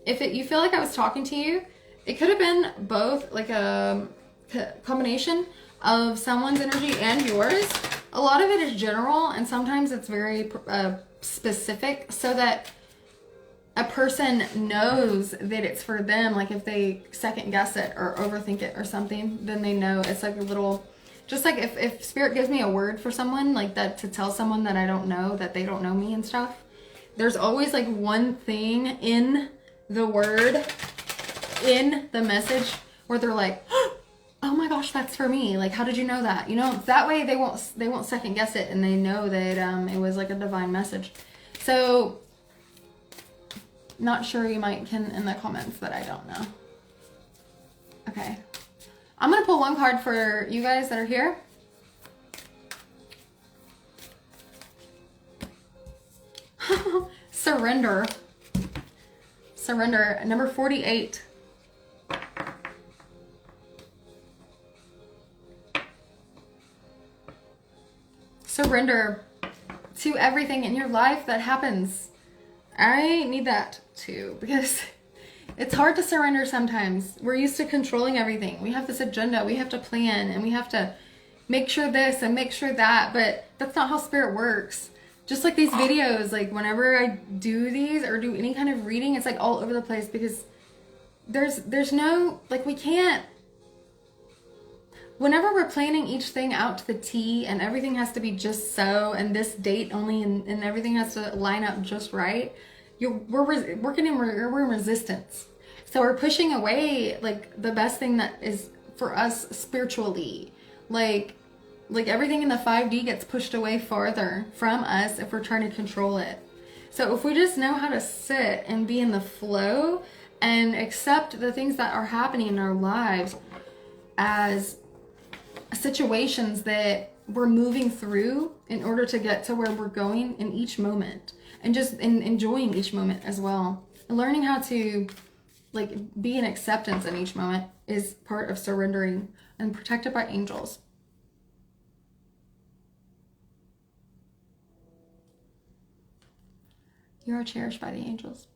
If you feel like I was talking to you, it could have been both, like a combination of someone's energy and yours. A lot of it is general, and sometimes it's very specific, so that a person knows that it's for them. Like if they second guess it or overthink it or something, then they know. It's like a little, just like if spirit gives me a word for someone like that, to tell someone that I don't know, that they don't know me and stuff, there's always like one thing in the word, in the message, where they're like, oh my gosh, that's for me. Like, how did you know that? You know, that way they won't second guess it, and they know that it was like a divine message. So, not sure, you might can in the comments that I don't know. Okay. I'm going to pull one card for you guys that are here. Surrender. Surrender. Number 48. Surrender to everything in your life that happens. I need that too, because it's hard to surrender sometimes. We're used to controlling everything. We have this agenda, we have to plan, and we have to make sure this and make sure that, but that's not how spirit works. Just like these videos, like whenever I do these or do any kind of reading, it's like all over the place, because there's no, like, we can't, whenever we're planning each thing out to the T, and everything has to be just so, and this date only, and everything has to line up just right, we're in resistance. So we're pushing away like the best thing that is for us spiritually. Like everything in the 5D gets pushed away farther from us if we're trying to control it. So if we just know how to sit and be in the flow and accept the things that are happening in our lives as situations that we're moving through in order to get to where we're going in each moment, and just enjoying each moment as well, and learning how to like be in acceptance in each moment is part of surrendering and protected by angels. You are cherished by the angels.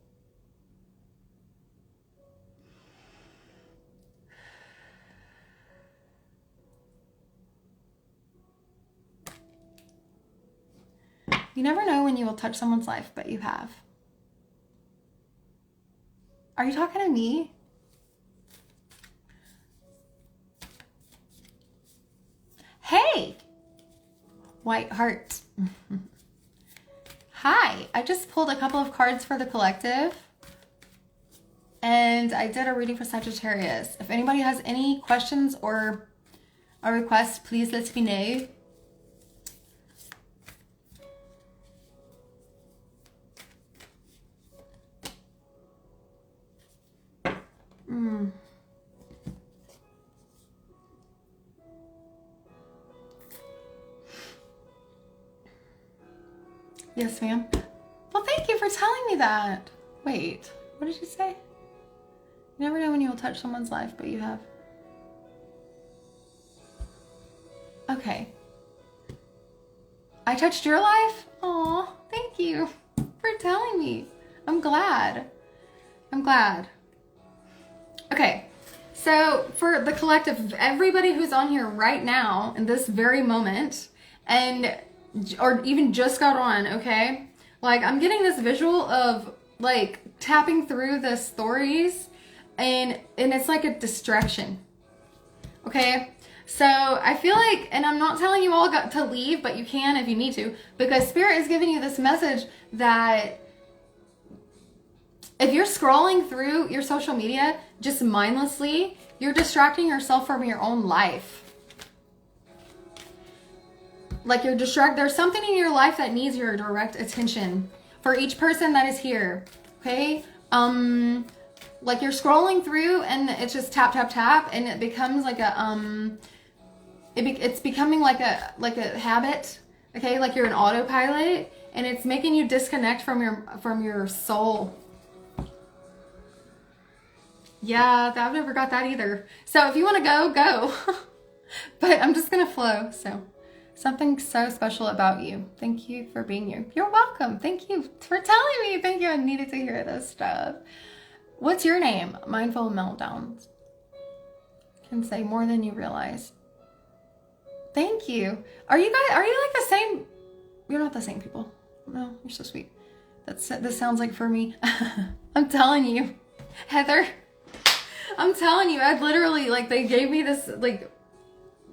You never know when you will touch someone's life, but you have. Are you talking to me? Hey! White heart. Hi, I just pulled a couple of cards for the collective and I did a reading for Sagittarius. If anybody has any questions or a request, please let me know. Yes, ma'am. Well, thank you for telling me that. Wait, what did you say? You never know when you'll touch someone's life, but you have. Okay. I touched your life? Aw, thank you for telling me. I'm glad. I'm glad. Okay, so for the collective, everybody who's on here right now in this very moment, or even just got on, okay? Like, I'm getting this visual of, like, tapping through the stories, and it's like a distraction, okay? So I feel like, and I'm not telling you all got to leave, but you can if you need to, because Spirit is giving you this message that if you're scrolling through your social media just mindlessly, you're distracting yourself from your own life. Like, you're distracted. There's something in your life that needs your direct attention for each person that is here. Okay? Like, you're scrolling through and it's just tap, tap, tap, and it becomes like a, it's becoming like a habit. Okay? Like you're an autopilot, and it's making you disconnect from your soul. Yeah, I've never got that either. So if you want to go, go. But I'm just going to flow, so. Something so special about you. Thank you for being here. You're welcome. Thank you for telling me. Thank you. I needed to hear this stuff. What's your name? Mindful Meltdowns. Can say more than you realize. Thank you. Are you like the same? You're not the same people. No, you're so sweet. This sounds like for me. I'm telling you, Heather. I'm telling you, I literally, like, they gave me this, like,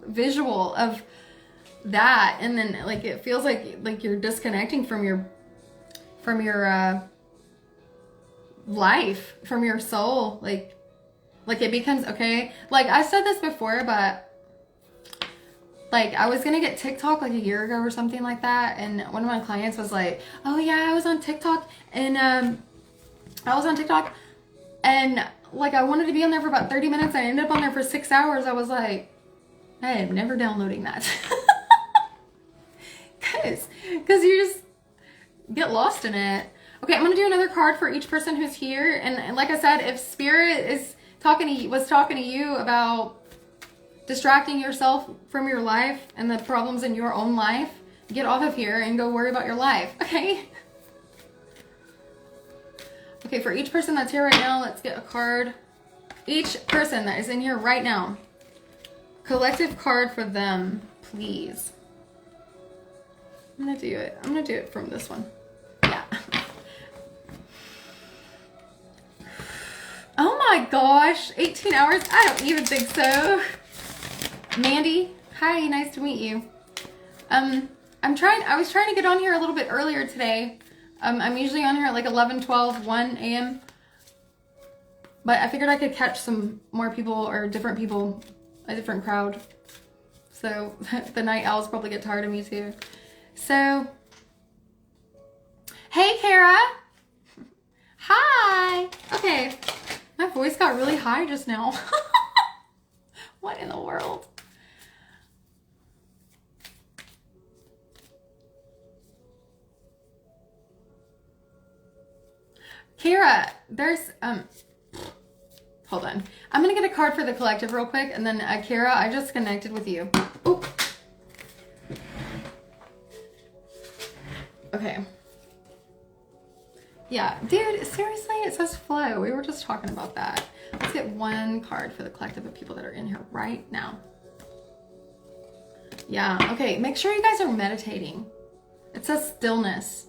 visual of that, and then, like, it feels like you're disconnecting from your life, from your soul, like it becomes, okay, like, I said this before, but, like, I was gonna get TikTok like a year ago or something like that, and one of my clients was like, oh yeah, I was on TikTok, and like, I wanted to be on there for about 30 minutes, I ended up on there for 6 hours. I was like, I am never downloading that. Because you just get lost in it. Okay, I'm gonna do another card for each person who's here, and like I said, if Spirit was talking to you about distracting yourself from your life and the problems in your own life, get off of here and go worry about your life, okay? Okay, for each person that's here right now, let's get a card. Each person that is in here right now, collective card for them, please. I'm gonna do it. I'm gonna do it from this one. Yeah. Oh my gosh, 18 hours? I don't even think so. Mandy, hi, nice to meet you. I was trying to get on here a little bit earlier today. I'm usually on here at like 11, 12, 1 a.m. But I figured I could catch some more people, or different people, a different crowd. So the night owls probably get tired of me too. So, hey Kara. Hi. Okay, my voice got really high just now. What in the world? Kara, there's, hold on. I'm gonna get a card for the collective real quick, and then Kara, I just connected with you. Ooh. Okay. Yeah, dude, seriously, it says flow. We were just talking about that. Let's get one card for the collective of people that are in here right now. Yeah, okay, make sure you guys are meditating. It says stillness.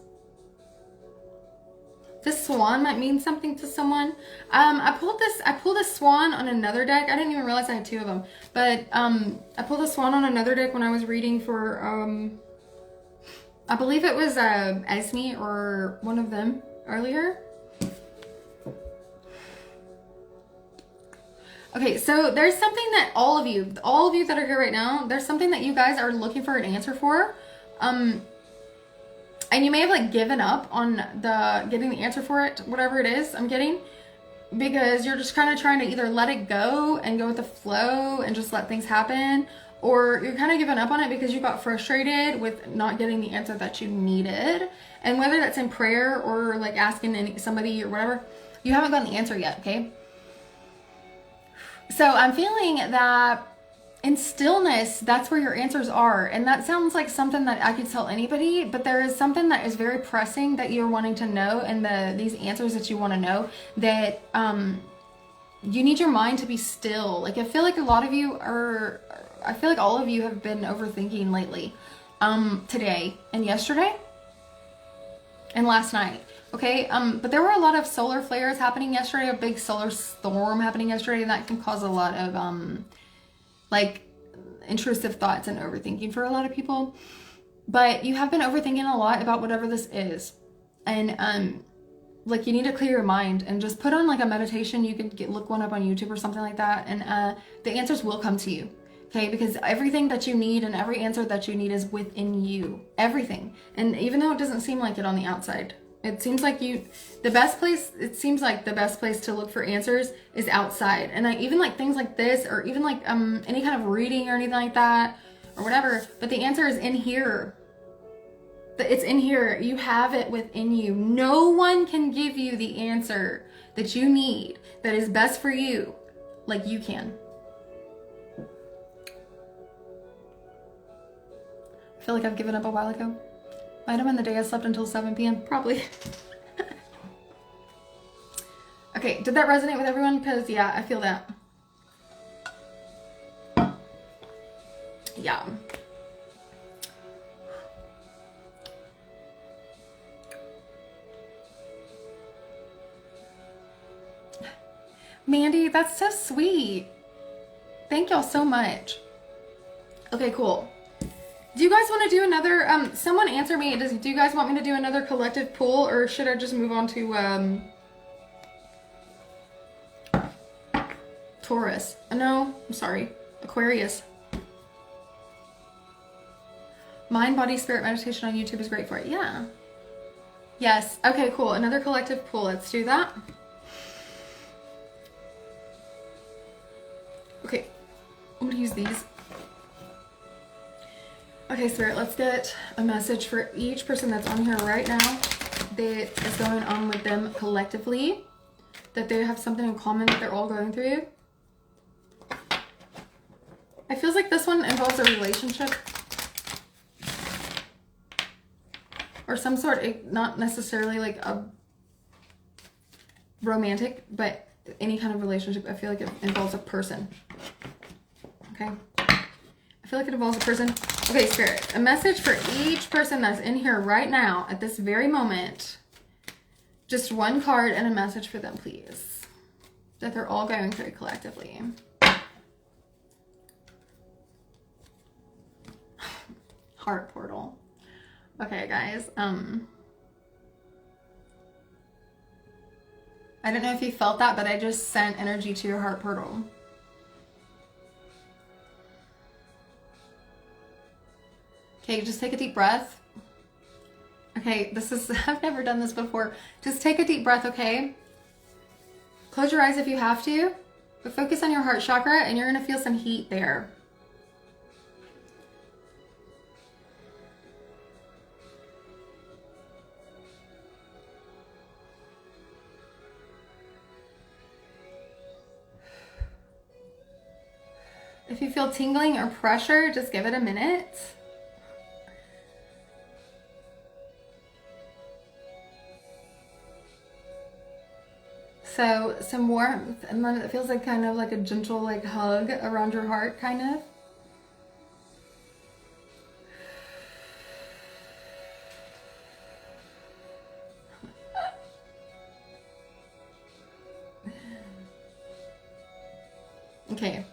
This swan might mean something to someone. I pulled a swan on another deck. I didn't even realize I had two of them. But I pulled a swan on another deck when I was reading for I believe it was Esme or one of them earlier. Okay, so there's something that all of you that are here right now, there's something that you guys are looking for an answer for. And you may have like given up on getting the answer for it, whatever it is I'm getting, because you're just kind of trying to either let it go and go with the flow and just let things happen, or you're kind of giving up on it because you got frustrated with not getting the answer that you needed. And whether that's in prayer or like asking somebody or whatever, you haven't gotten the answer yet, okay? So I'm feeling that in stillness, that's where your answers are. And that sounds like something that I could tell anybody, but there is something that is very pressing that you're wanting to know, and these answers that you want to know, that you need your mind to be still. Like, I feel like a lot of you are, I feel like all of you have been overthinking lately, today and yesterday and last night. Okay, but there were a lot of solar flares happening yesterday, a big solar storm happening yesterday, and that can cause a lot of like intrusive thoughts and overthinking for a lot of people. But you have been overthinking a lot about whatever this is, and like you need to clear your mind and just put on like a meditation. You can look one up on YouTube or something like that, and the answers will come to you. Okay, because everything that you need and every answer that you need is within you, everything. And even though it doesn't seem like it on the outside, it seems like the best place to look for answers is outside. And even like things like this, or even like any kind of reading or anything like that or whatever, but the answer is in here. It's in here. You have it within you. No one can give you the answer that you need, that is best for you, like you can. I feel like I've given up a while ago. Might have been the day I slept until 7 p.m. Probably. Okay, did that resonate with everyone? Because, yeah, I feel that. Yeah. Mandy, that's so sweet. Thank y'all so much. Okay, cool. Do you guys want to do another, someone answer me, do you guys want me to do another collective pull, or should I just move on to, Taurus? No, I'm sorry, Aquarius. Mind, body, spirit meditation on YouTube is great for it. Yeah. Yes. Okay, cool. Another collective pull. Let's do that. Okay. I'm going to use these. Okay, Spirit, let's get a message for each person that's on here right now that is going on with them collectively, that they have something in common that they're all going through. I feel like this one involves a relationship or some sort, not necessarily like a romantic, but any kind of relationship. I feel like it involves a person. Okay. I feel like it involves a person. Okay, Spirit, a message for each person that's in here right now at this very moment. Just one card and a message for them, please. That they're all going through collectively. Heart portal. Okay, guys. I don't know if you felt that, but I just sent energy to your heart portal. Okay, just take a deep breath. Okay, this is, I've never done this before. Just take a deep breath, okay? Close your eyes if you have to, but focus on your heart chakra and you're gonna feel some heat there. If you feel tingling or pressure, just give it a minute. So some warmth, and then it feels like kind of like a gentle like hug around your heart, kind of. Okay.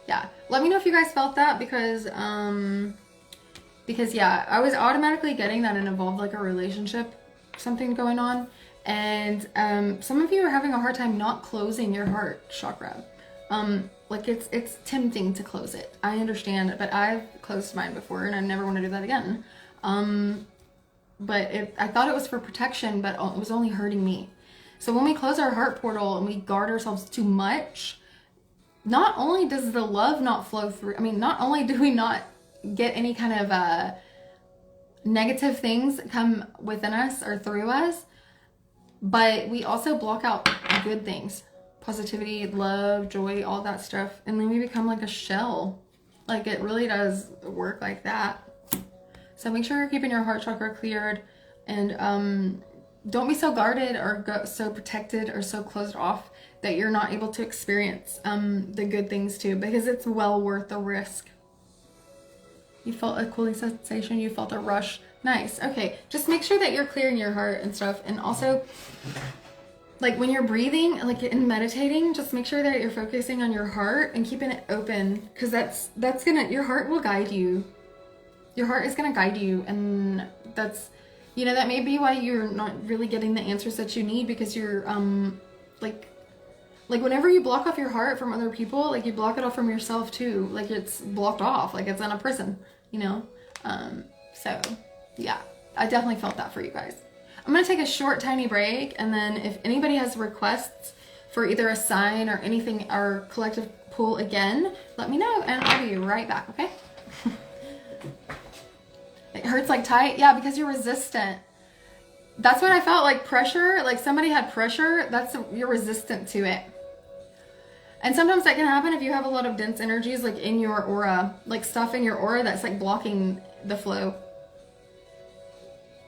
Yeah, let me know if you guys felt that, because because yeah, I was automatically getting that it involved like a relationship, something going on. And some of you are having a hard time not closing your heart chakra. Like it's tempting to close it. I understand it, but I've closed mine before and I never want to do that again. But I thought it was for protection, but it was only hurting me. So when we close our heart portal and we guard ourselves too much, not only does the love not flow through, I mean, not only do we not get any kind of negative things come within us or through us, but we also block out good things, positivity, love, joy, all that stuff. And then we become like a shell. Like it really does work like that. So make sure you're keeping your heart chakra cleared, and don't be so guarded or so protected or so closed off that you're not able to experience the good things too, because it's well worth the risk. You felt a cooling sensation, you felt a rush. Nice. Okay, just make sure that you're clearing your heart and stuff. And also, like when you're breathing, like in meditating, just make sure that you're focusing on your heart and keeping it open, because that's gonna, your heart will guide you. Your heart is gonna guide you, and that's, you know, that may be why you're not really getting the answers that you need, because you're like whenever you block off your heart from other people, like you block it off from yourself too. Like it's blocked off, like it's in a prison, you know? So yeah, I definitely felt that for you guys. I'm gonna take a short, tiny break, and then if anybody has requests for either a sign or anything, our collective pull again, let me know, and I'll be right back, okay? It hurts like tight? Yeah, because you're resistant. That's what I felt, like pressure, like somebody had pressure, you're resistant to it. And sometimes that can happen if you have a lot of dense energies like in your aura, like stuff in your aura that's like blocking the flow.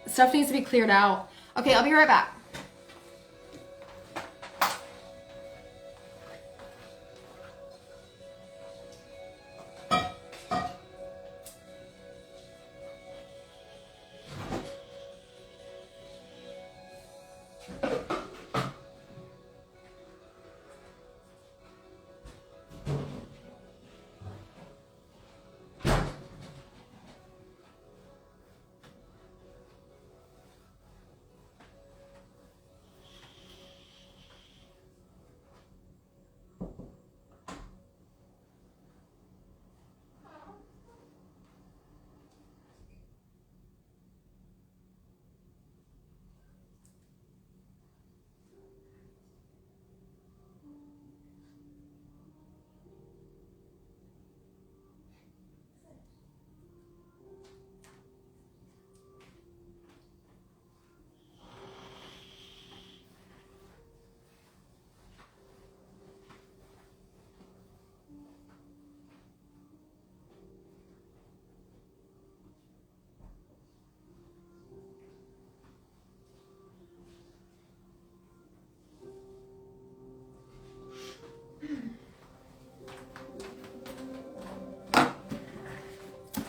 Stuff needs to be cleared out. Okay, I'll be right back.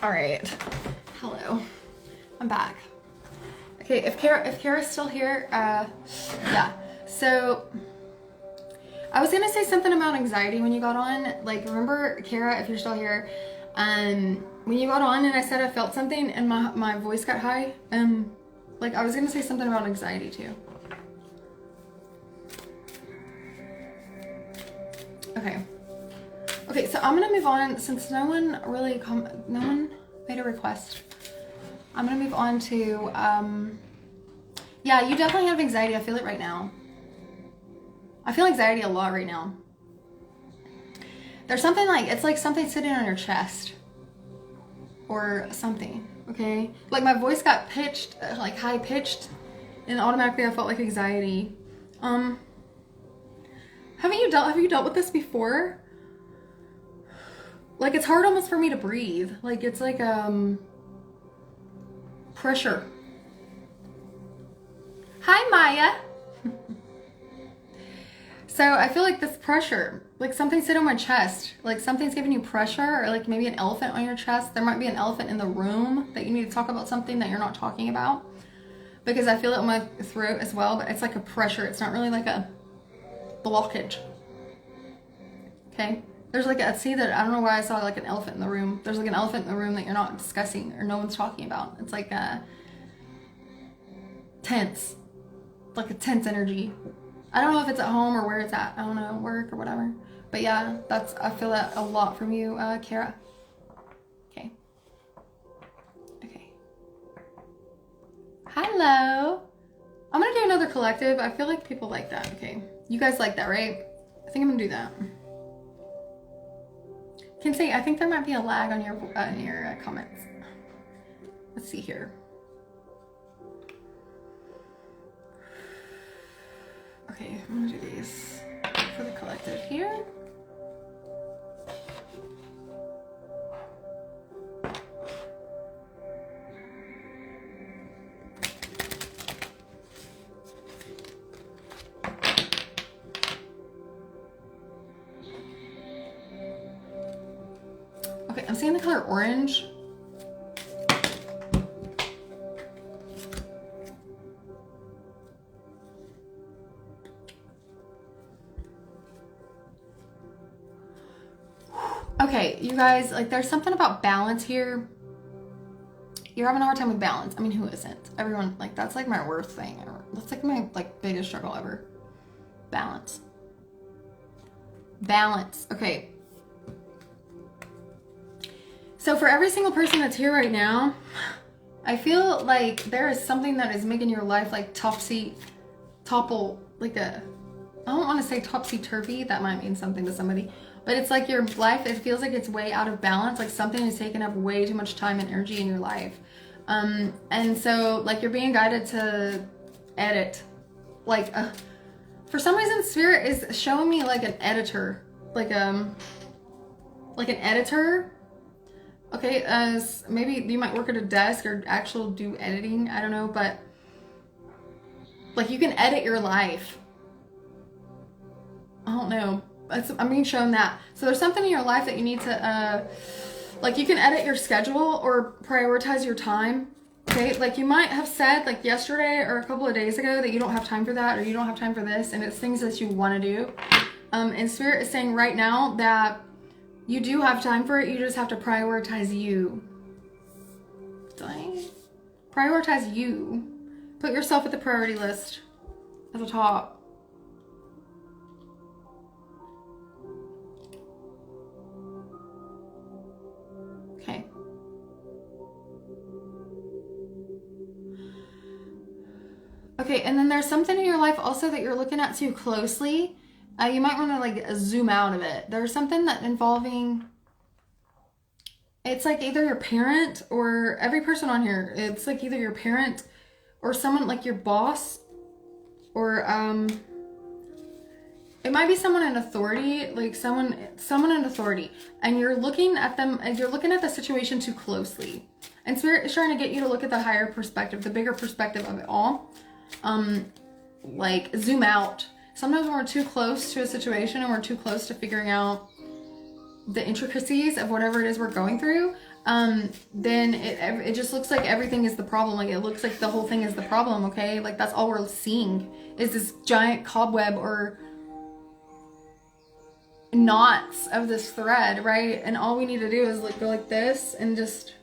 All right, hello, I'm back. Okay, if Kara's still here, yeah. So I was gonna say something about anxiety when you got on. Like, remember, Kara, if you're still here, when you got on and I said I felt something and my voice got high, like I was gonna say something about anxiety too. Okay, so I'm gonna move on, since no one made a request. I'm gonna move on to, yeah, you definitely have anxiety. I feel it right now. I feel anxiety a lot right now. There's something like, it's like something sitting on your chest or something, okay? Like my voice got pitched, like high pitched, and automatically I felt like anxiety. Have you dealt with this before? Like it's hard almost for me to breathe. Like it's like pressure. Hi Maya. So I feel like this pressure, like something sit on my chest, like something's giving you pressure, or like maybe an elephant on your chest. There might be an elephant in the room that you need to talk about something that you're not talking about, because I feel it in my throat as well, but it's like a pressure. It's not really like a blockage. Okay, There's like a, see that, I don't know why I saw like an elephant in the room. There's like an elephant in the room that you're not discussing or no one's talking about. It's like a tense, like a tense energy. I don't know if it's at home or where it's at. I don't know, work or whatever. But yeah, that's, I feel that a lot from you, Kara. Okay. Okay. Hello. I'm gonna do another collective. I feel like people like that. Okay. You guys like that, right? I think I'm gonna do that. Can say, I think there might be a lag on your comments. Let's see here. Okay, I'm gonna do these for the collective here. Okay, I'm seeing the color orange. Okay, you guys, like there's something about balance here. You're having a hard time with balance. I mean, who isn't? Everyone, like that's like my worst thing. That's like my biggest struggle ever. Balance. Balance. Okay. So for every single person that's here right now, I feel like there is something that is making your life like topple, like a, I don't want to say topsy-turvy. That might mean something to somebody. But it's like your life, it feels like it's way out of balance. Like something is taking up way too much time and energy in your life. And so like you're being guided to edit. Like for some reason, Spirit is showing me like an editor. Like an editor. Okay, maybe you might work at a desk or actually do editing. I don't know, but like you can edit your life. I don't know. I'm being shown that. So there's something in your life that you need to, like you can edit your schedule or prioritize your time. Okay, like you might have said like yesterday or a couple of days ago that you don't have time for that or you don't have time for this, and it's things that you want to do. And Spirit is saying right now that you do have time for it. You just have to prioritize you. Prioritize you. Put yourself at the priority list at the top. Okay. Okay, and then there's something in your life also that you're looking at too closely. You might want to like zoom out of it. There's something that involving, it's like either your parent or every person on here. It's like either your parent or someone like your boss or it might be someone in authority, like someone in authority, and you're looking at them and you're looking at the situation too closely. And Spirit is trying to get you to look at the higher perspective, the bigger perspective of it all. Like zoom out. Sometimes when we're too close to a situation and we're too close to figuring out the intricacies of whatever it is we're going through, then it just looks like everything is the problem. Like it looks like the whole thing is the problem, okay? Like that's all we're seeing is this giant cobweb or knots of this thread, right? And all we need to do is like go like this and just,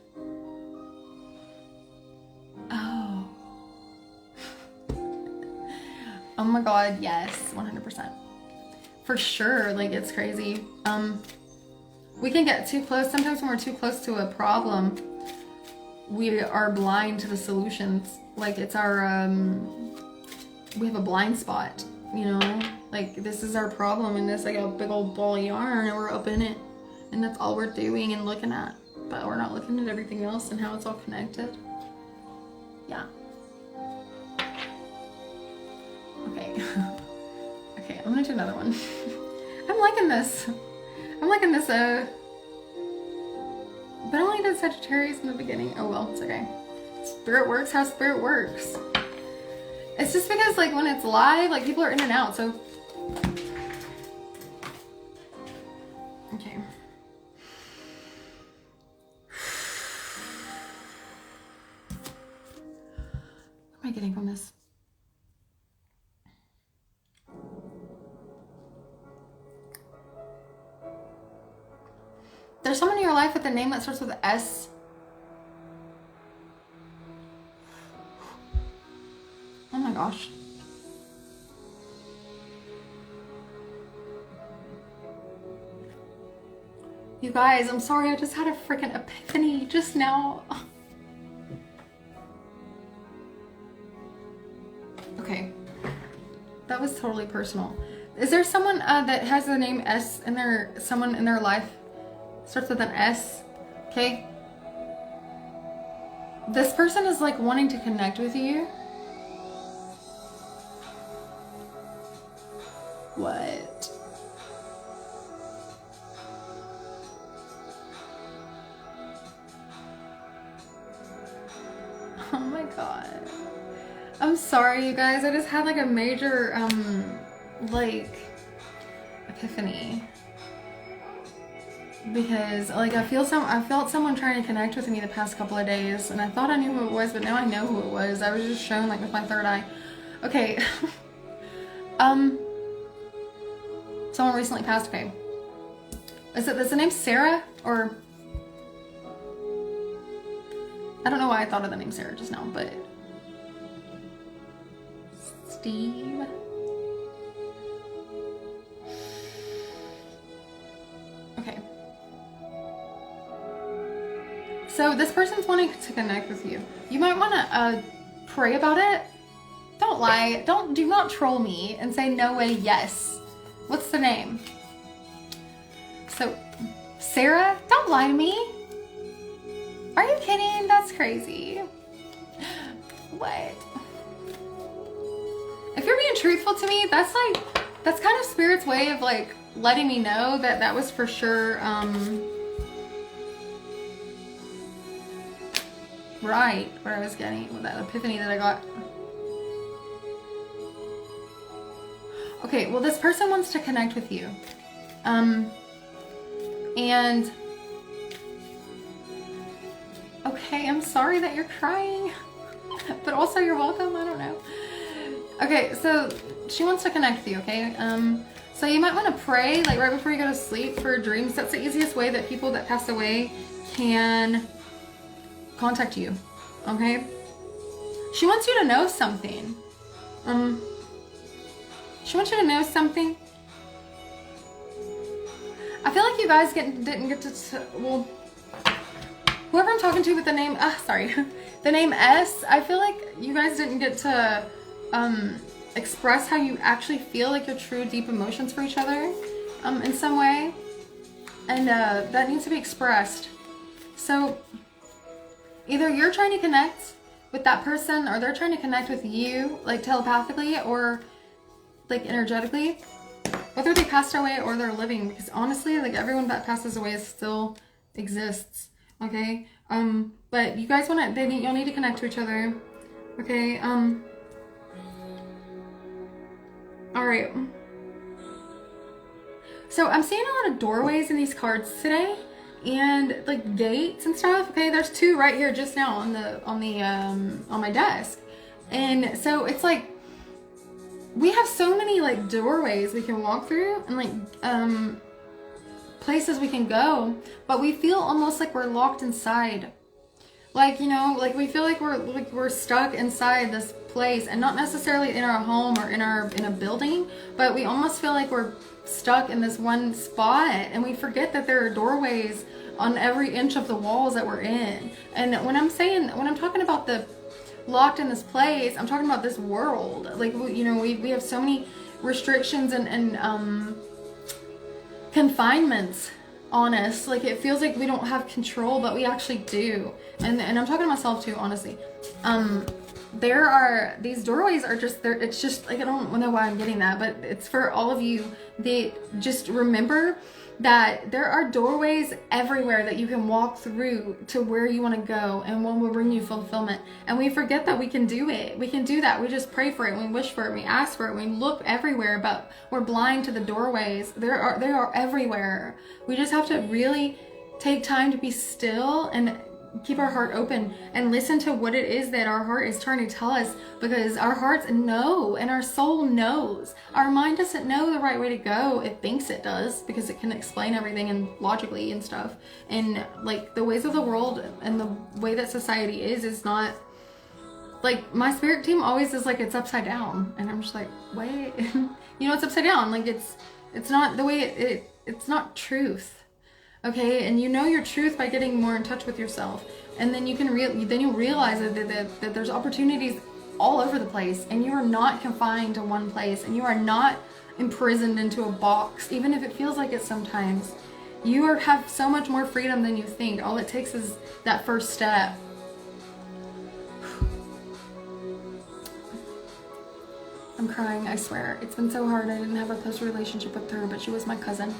oh my God, yes, 100%. For sure, like it's crazy. We can get too close. Sometimes when we're too close to a problem, we are blind to the solutions. Like it's our, we have a blind spot, you know? Like this is our problem and this like a big old ball of yarn and we're up in it. And that's all we're doing and looking at. But we're not looking at everything else and how it's all connected. Yeah. Okay. Okay, I'm gonna do another one. I'm liking this. I'm liking this, but I only did Sagittarius in the beginning. Oh well, it's okay. Spirit works how Spirit works. It's just because like when it's live, like people are in and out, so. Okay. What am I getting from this? your life with a name that starts with S? Oh my gosh. You guys, I'm sorry, I just had a freaking epiphany just now. Okay. That was totally personal. Is there someone that has the name S in someone in their life? Starts with an S, okay? This person is like wanting to connect with you. What? Oh my god. I'm sorry, you guys. I just had like a major, like, epiphany. Because like I felt someone trying to connect with me the past couple of days, and I thought I knew who it was, but now I know who it was. I was just shown like with my third eye. Okay. Someone recently passed away. Is the name Sarah, or I don't know why I thought of the name Sarah just now, but Steve. Okay. So this person's wanting to connect with you. You might want to pray about it. Don't lie. Do not troll me and say no way yes. What's the name? So Sarah, don't lie to me. Are you kidding? That's crazy. What? If you're being truthful to me, that's kind of Spirit's way of like letting me know that that was for sure right where I was getting with that epiphany that I got. Okay, well this person wants to connect with you. And okay, I'm sorry that you're crying, but also you're welcome, I don't know. Okay, so she wants to connect with you, okay? So you might want to pray like right before you go to sleep for dreams. That's the easiest way that people that pass away can contact you, okay? She wants you to know something. She wants you to know something. I feel like you guys didn't get to, well, whoever I'm talking to with the name, the name S, I feel like you guys didn't get to express how you actually feel, like your true deep emotions for each other in some way. And that needs to be expressed. So either you're trying to connect with that person or they're trying to connect with you, like telepathically or like energetically. Whether they passed away or they're living, because honestly, like everyone that passes away still exists, okay? But you guys you'll need to connect to each other, okay? All right. So I'm seeing a lot of doorways in these cards today, and like gates and stuff. Okay, there's two right here just now on my desk, and so it's like we have so many like doorways we can walk through and like places we can go, but we feel almost like we're locked inside. Like, you know, like we feel like we're stuck inside this place, and not necessarily in our home or in a building, but we almost feel like we're stuck in this one spot, and we forget that there are doorways on every inch of the walls that we're in. And when I'm talking about the locked in this place, I'm talking about this world. Like, you know, we have so many restrictions and confinements on us. Like, it feels like we don't have control, but we actually do. And I'm talking to myself too, honestly. These doorways are just there. It's just like, I don't know why I'm getting that, but it's for all of you that just remember that there are doorways everywhere that you can walk through to where you want to go, and one will bring you fulfillment. And we forget that we can do it. We can do that. We just pray for it, we wish for it, we ask for it, we look everywhere, but we're blind to the doorways. They are everywhere. We just have to really take time to be still and keep our heart open and listen to what it is that our heart is trying to tell us, because our hearts know and our soul knows. Our mind doesn't know the right way to go. It thinks it does because it can explain everything and logically and stuff. And like the ways of the world and the way that society is not like, my spirit team always is like, it's upside down. And I'm just like, wait, you know, it's upside down. Like it's not the way it's not truth. Okay, and you know your truth by getting more in touch with yourself, and then you can you'll realize that there's opportunities all over the place, and you are not confined to one place, and you are not imprisoned into a box, even if it feels like it sometimes. You have so much more freedom than you think. All it takes is that first step. I'm crying, I swear. It's been so hard. I didn't have a close relationship with her, but she was my cousin.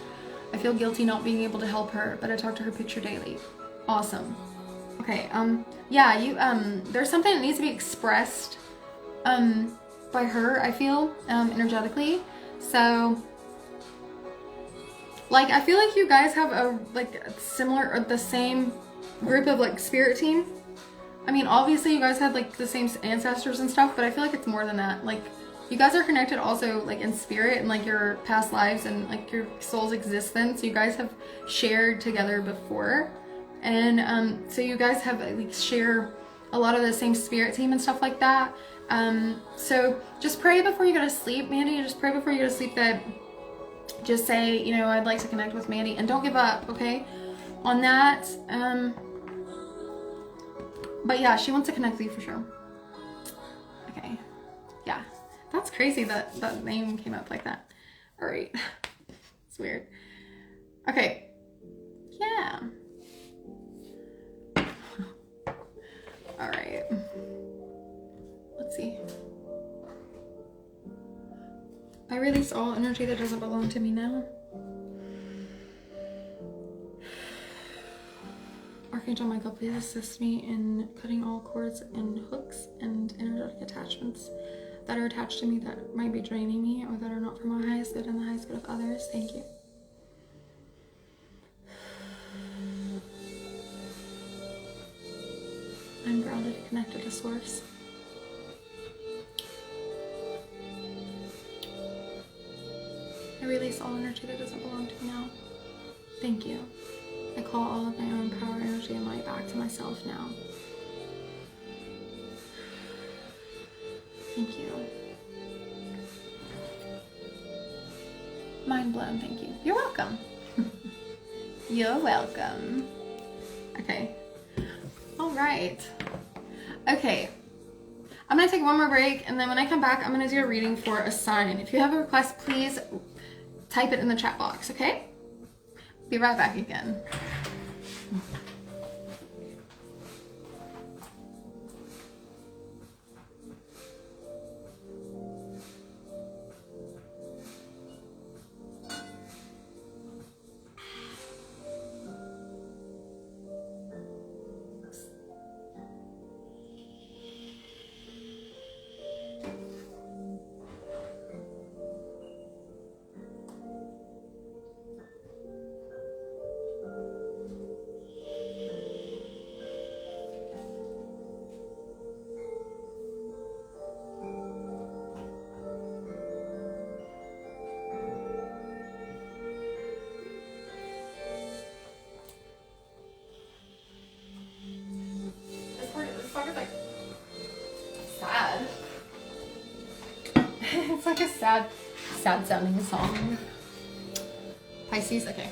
I feel guilty not being able to help her, but I talk to her picture daily. Awesome. Okay, yeah, there's something that needs to be expressed, by her, I feel, energetically. So, like, I feel like you guys have a similar, or the same group of, like, spirit team. I mean, obviously you guys had, like, the same ancestors and stuff, but I feel like it's more than that. Like, you guys are connected also, like, in spirit and, like, your past lives and, like, your soul's existence. You guys have shared together before. And, so you guys have, like, share a lot of the same spirit team and stuff like that. So just pray before you go to sleep, Mandy. Just pray before you go to sleep that, just say, you know, I'd like to connect with Mandy, and don't give up, okay? On that, but yeah, she wants to connect with you for sure. Okay, yeah. That's crazy that that name came up like that. All right. It's weird. Okay. Yeah. All right. Let's see. I release all energy that doesn't belong to me now. Archangel Michael, please assist me in cutting all cords and hooks and energetic attachments that are attached to me that might be draining me or that are not for my highest good and the highest good of others. Thank you. I'm grounded and connected to Source. I release all energy that doesn't belong to me now. Thank you. I call all of my own power, energy, and light back to myself now. Thank you. Mind blown, thank you. You're welcome. You're welcome. Okay. All right. Okay. I'm going to take one more break, and then when I come back, I'm going to do a reading for a sign. If you have a request, please type it in the chat box, okay? Be right back again. It's like a sad sounding song. Pisces, okay.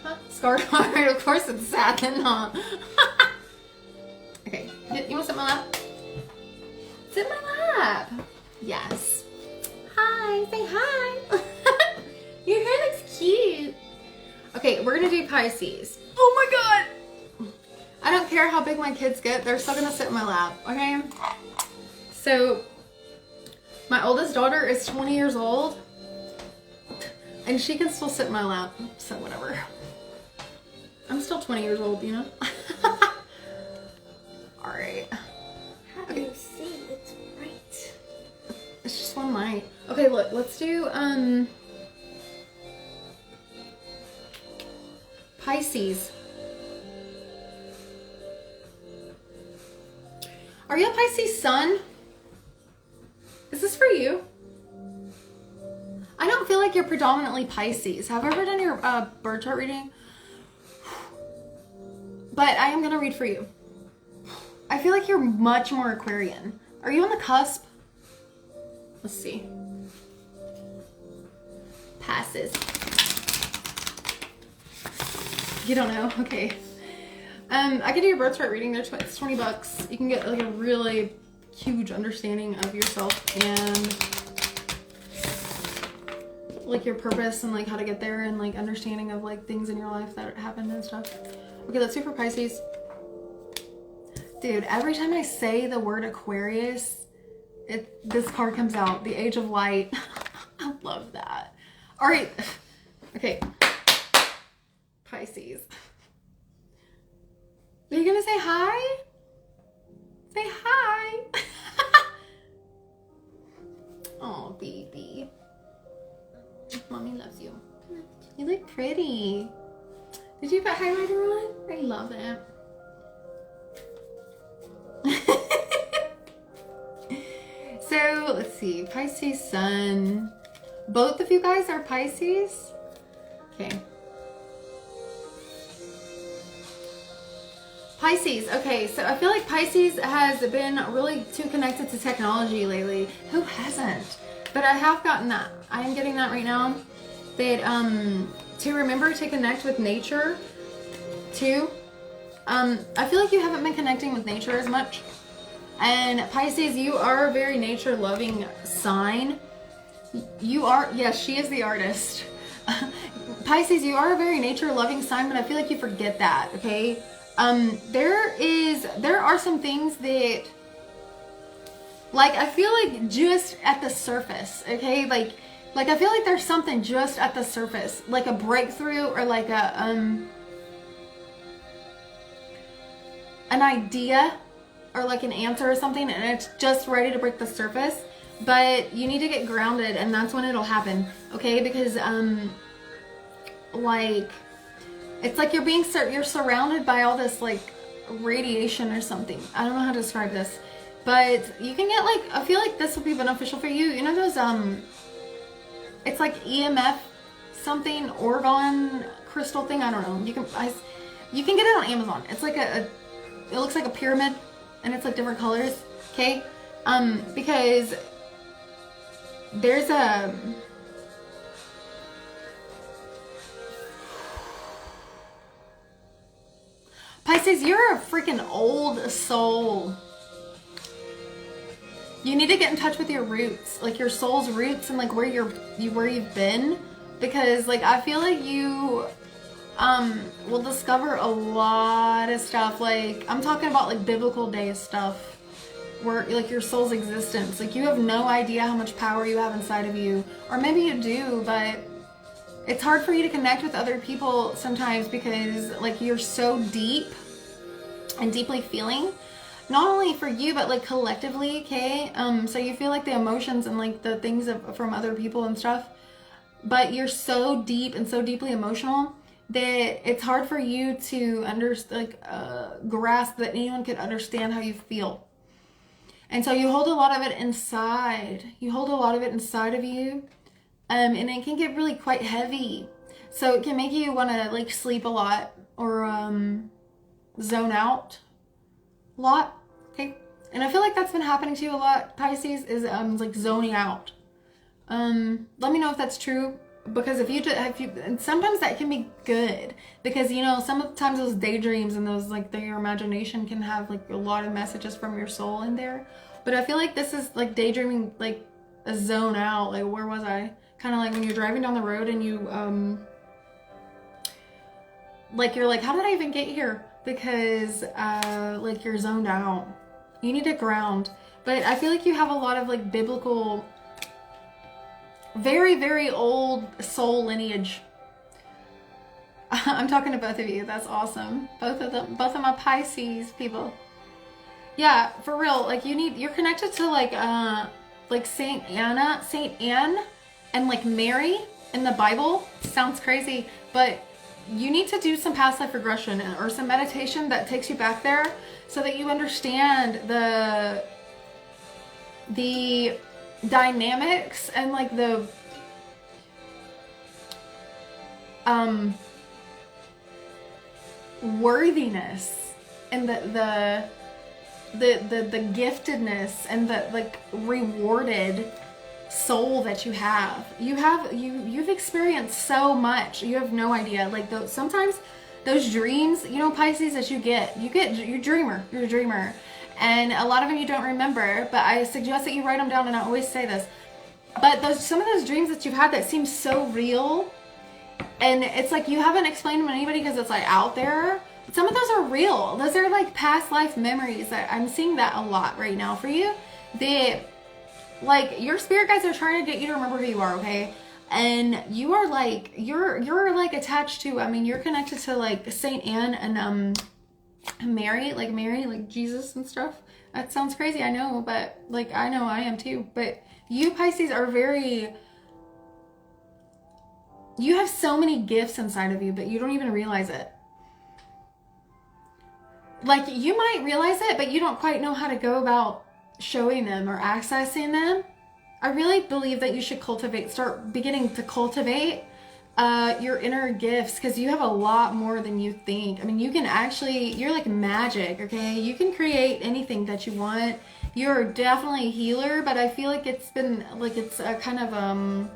Huh? Scarred Heart, of course it's sad then, huh? Okay, you wanna sit in my lap? Sit in my lap. Yes. Hi, say hi. Your hair looks cute. Okay, we're gonna do Pisces. Oh my god! I don't care how big my kids get, they're still gonna sit in my lap, okay? So, my oldest daughter is 20 years old, and she can still sit in my lap, so whatever. I'm still 20 years old, you know? Alright. How do you see? It's bright. It's just one light. Okay, look, let's do, Pisces. Are you a Pisces sun? Is this for you? I don't feel like you're predominantly Pisces. Have I ever done your birth chart reading? But I am going to read for you. I feel like you're much more Aquarian. Are you on the cusp? Let's see. Passes. You don't know? Okay. I can do your birth chart reading. It's $20. You can get like a really huge understanding of yourself and like your purpose and like how to get there and like understanding of like things in your life that happened and stuff. Okay, let's do for Pisces. Dude, every time I say the word Aquarius, this card comes out. The Age of Light. I love that. All right. Okay. Pisces. Are you gonna say hi? Say hi. Oh, baby. Mommy loves you. You look pretty. Did you put highlighter on? I love it. So let's see, Pisces sun. Both of you guys are Pisces? Okay. Pisces, okay, so I feel like Pisces has been really too connected to technology lately. Who hasn't? But I have gotten that. I am getting that right now. That to remember to connect with nature too. I feel like you haven't been connecting with nature as much. And Pisces, you are a very nature loving sign. You are, yes, she is the artist. Pisces, you are a very nature loving sign, but I feel like you forget that, okay? There are some things that, like, I feel like just at the surface, okay? Like I feel like there's something just at the surface, like a breakthrough or like a, an idea or like an answer or something, and it's just ready to break the surface, but you need to get grounded, and that's when it'll happen, okay? Because, like, it's like you're surrounded by all this like radiation or something. I don't know how to describe this, but you can get like, I feel like this would be beneficial for you. You know those, it's like EMF something, orgone crystal thing. I don't know. You can get it on Amazon. It's like it looks like a pyramid and it's like different colors. Okay. Because there's a, Pisces, you're a freaking old soul. You need to get in touch with your roots, like your soul's roots, and like where you've been, because like I feel like you will discover a lot of stuff. Like I'm talking about like biblical days stuff, where like your soul's existence. Like you have no idea how much power you have inside of you, or maybe you do, but it's hard for you to connect with other people sometimes because like you're so deep and deeply feeling, not only for you but like collectively, okay? So you feel like the emotions and like the things from other people and stuff, but you're so deep and so deeply emotional that it's hard for you to grasp that anyone could understand how you feel. And so you hold a lot of it inside. You hold a lot of it inside of you. And it can get really quite heavy. So it can make you want to like sleep a lot or zone out a lot. Okay. And I feel like that's been happening to you a lot, Pisces, is like zoning out. Let me know if that's true, because if you and sometimes that can be good, because you know sometimes those daydreams and those like your imagination can have like a lot of messages from your soul in there. But I feel like this is like daydreaming, like a zone out. Like where was I? Kind of like when you're driving down the road and you, like you're like, how did I even get here? Because, like you're zoned out. You need to ground. But I feel like you have a lot of like biblical, very, very old soul lineage. I'm talking to both of you. That's awesome. Both of my Pisces people. Yeah, for real. Like you're connected to like Saint Anne, and like Mary in the Bible. Sounds crazy, but you need to do some past life regression or some meditation that takes you back there so that you understand the dynamics and like the worthiness and the giftedness and the like rewarded soul that you have. You've experienced so much. You have no idea. Like sometimes those dreams, you know, Pisces, that you're a dreamer. And a lot of them you don't remember, but I suggest that you write them down, and I always say this. But some of those dreams that you've had that seem so real, and it's like you haven't explained them to anybody because it's like out there. Some of those are real. Those are like past life memories. I'm seeing that a lot right now for you. Like your spirit guides are trying to get you to remember who you are, okay? And you are like you're like attached to. I mean, you're connected to like Saint Anne and Mary, like Jesus and stuff. That sounds crazy, I know, but like I know I am too. But you Pisces are you have so many gifts inside of you, but you don't even realize it. Like you might realize it, but you don't quite know how to go about showing them or accessing them. I really believe that you should start beginning to cultivate your inner gifts, because you have a lot more than you think. I mean, you're like magic, okay? You can create anything that you want. You're definitely a healer, but I feel like it's been like it's kind of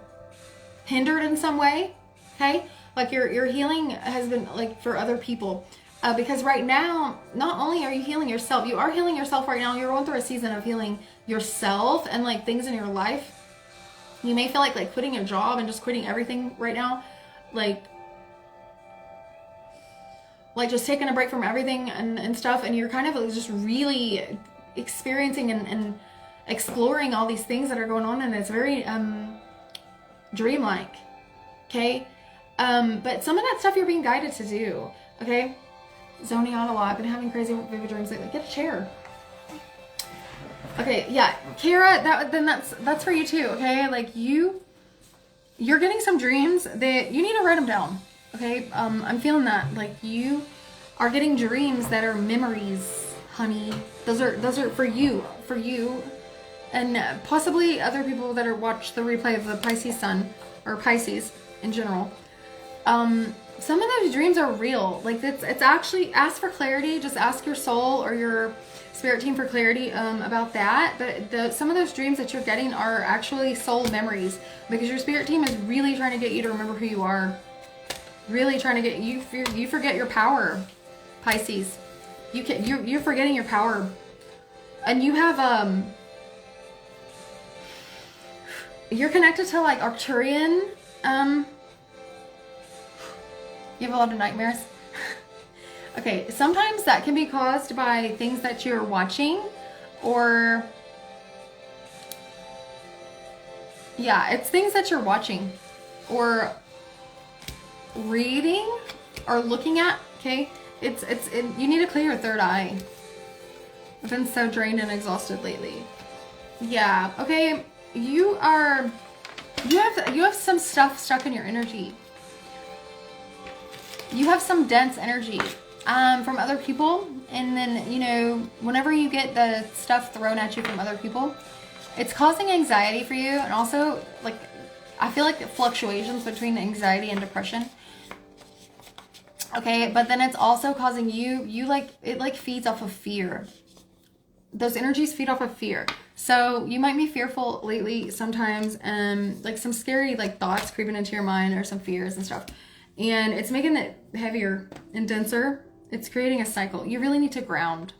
hindered in some way, okay? Like your healing has been like for other people, because right now, not only are you healing yourself, you are healing yourself right now. You're going through a season of healing yourself and like things in your life. You may feel like quitting your job and just quitting everything right now, like just taking a break from everything and stuff, and you're kind of just really experiencing and exploring all these things that are going on, and it's very dreamlike, okay? But some of that stuff you're being guided to do, okay? Zoning out a lot. I've been having crazy vivid dreams lately. Get a chair. Okay, yeah, Kara, that's for you too, okay? Like you're getting some dreams that you need to write them down, okay? I'm feeling that like you are getting dreams that are memories, honey. Those are for you, and possibly other people that watch the replay of the Pisces sun or Pisces in general. Some of those dreams are real. Like it's actually, ask for clarity. Just ask your soul or your spirit team for clarity about that. But some of those dreams that you're getting are actually soul memories, because your spirit team is really trying to get you to remember who you are. Really trying to get you. You forget your power, Pisces. You're forgetting your power, and you have you're connected to like Arcturian. You have a lot of nightmares. Okay, sometimes that can be caused by things that you're watching, or yeah, it's things that you're watching or reading or looking at, okay? You need to clear your third eye. I've been so drained and exhausted lately. Yeah, okay, you have some stuff stuck in your energy. You have some dense energy from other people, and then, you know, whenever you get the stuff thrown at you from other people, it's causing anxiety for you, and also, like, I feel like fluctuations between anxiety and depression. Okay, but then it's also causing it feeds off of fear. Those energies feed off of fear. So you might be fearful lately sometimes, like some scary like thoughts creeping into your mind, or some fears and stuff. And it's making it heavier and denser. It's creating a cycle. You really need to ground.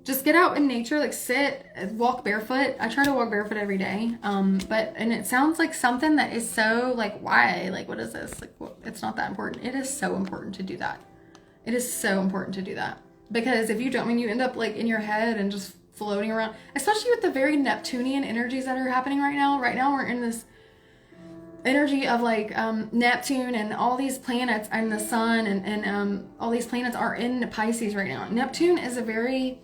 Just get out in nature, like sit, walk barefoot. I try to walk barefoot every day. And it sounds like something that is so like, why? Like, what is this? Like, well, it's not that important. It is so important to do that. It is so important to do that. Because if you don't, you end up like in your head and just floating around, especially with the very Neptunian energies that are happening right now. Right now we're in this energy of like Neptune and all these planets and the sun and all these planets are in Pisces right now. Neptune is a very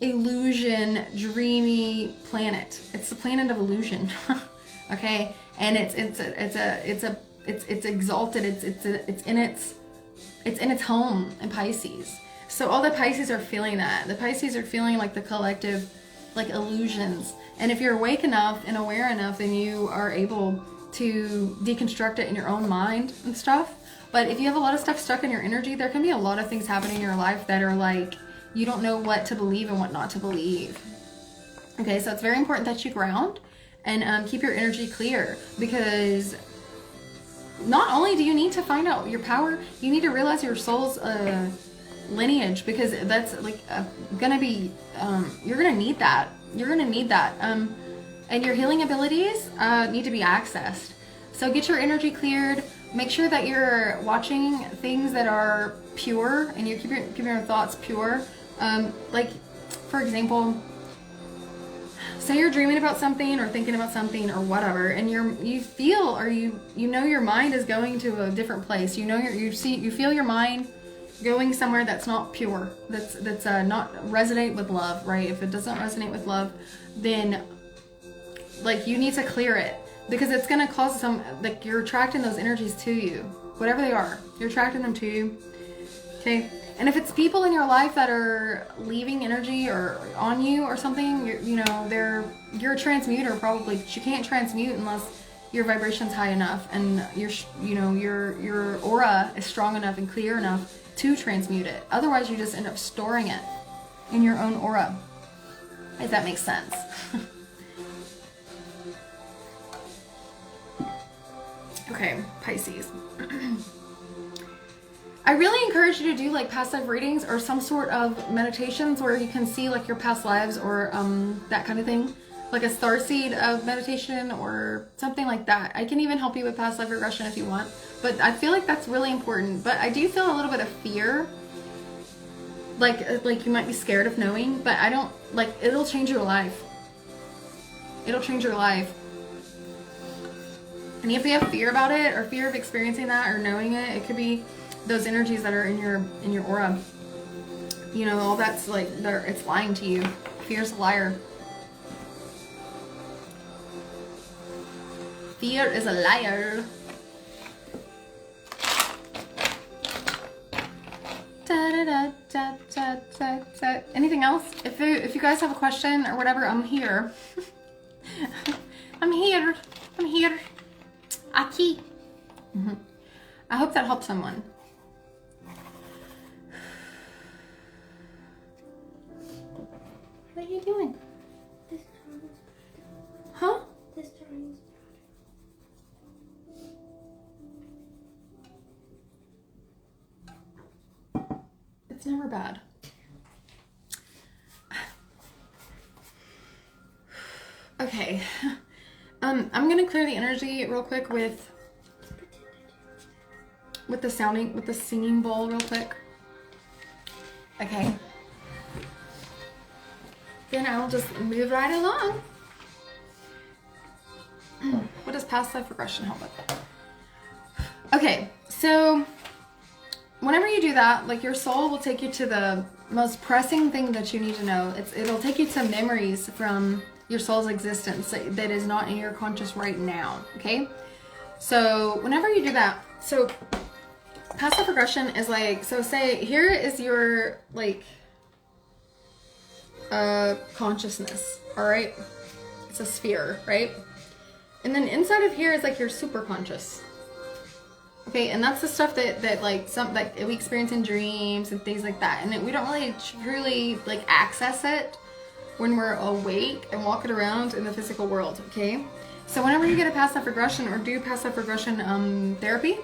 illusion, dreamy planet. It's the planet of illusion. Okay, and it's a it's exalted. It's in its home in Pisces. So all the Pisces are feeling that. The Pisces are feeling like the collective, like illusions. And if you're awake enough and aware enough, then you are able to deconstruct it in your own mind and stuff. But if you have a lot of stuff stuck in your energy, there can be a lot of things happening in your life that are like, you don't know what to believe and what not to believe. Okay, so it's very important that you ground and keep your energy clear, because not only do you need to find out your power, you need to realize your soul's lineage, because that's like gonna be, you're gonna need that. You're gonna need that. And your healing abilities need to be accessed. So get your energy cleared. Make sure that you're watching things that are pure, and you're keeping your thoughts pure. Like, for example, say you're dreaming about something or thinking about something or whatever, and you feel, or you know your mind is going to a different place. You know you feel your mind going somewhere that's not pure, that's not resonate with love, right? If it doesn't resonate with love, then like you need to clear it, because it's gonna cause some, like, you're attracting those energies to you, whatever they are. You're attracting them to you. Okay. And if it's people in your life that are leaving energy or on you or something, you're a transmuter probably, but you can't transmute unless your vibration's high enough and your aura is strong enough and clear enough to transmute it. Otherwise, you just end up storing it in your own aura, if that makes sense. Okay, Pisces. I really encourage you to do like past life readings or some sort of meditations where you can see like your past lives, or that kind of thing, like a starseed of meditation or something like that. I can even help you with past life regression if you want, but I feel like that's really important. But I do feel a little bit of fear, like you might be scared of knowing, but I don't, like, it'll change your life. It'll change your life. And if you have fear about it, or fear of experiencing that or knowing it, it could be those energies that are in your aura. You know, all that's like, it's lying to you. Fear's a liar. Fear is a liar. Anything else? If you guys have a question or whatever, I'm here. I'm here. Aki. I hope that helps someone. What are you doing? This drawing is Huh? This drawing is It's never bad. Okay. I'm gonna clear the energy real quick with the singing bowl real quick. Okay. Then I'll just move right along. What does past life regression help with? Okay, so whenever you do that, like, your soul will take you to the most pressing thing that you need to know. It'll take you to memories from your soul's existence that is not in your conscious right now, okay? So whenever you do that, so past life regression is like, so say here is your, like, consciousness, all right? It's a sphere, right? And then inside of here is like your super conscious. Okay, and that's the stuff that like we experience in dreams and things like that, and we don't really truly like access it when we're awake and walking around in the physical world. Okay, so whenever you get a past life regression or do past life regression therapy,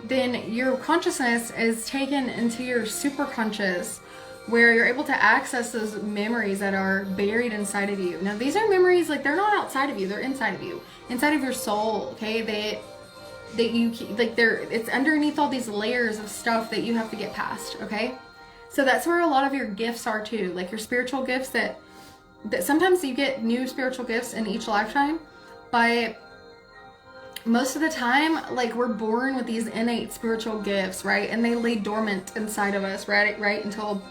then your consciousness is taken into your super conscious, where you're able to access those memories that are buried inside of you. Now, these are memories, like, they're not outside of you, they're inside of you, inside of your soul. Okay, that you, like, it's underneath all these layers of stuff that you have to get past. Okay, so that's where a lot of your gifts are too, like your spiritual gifts, that sometimes you get new spiritual gifts in each lifetime, but most of the time, like, we're born with these innate spiritual gifts, right? And they lay dormant inside of us, right until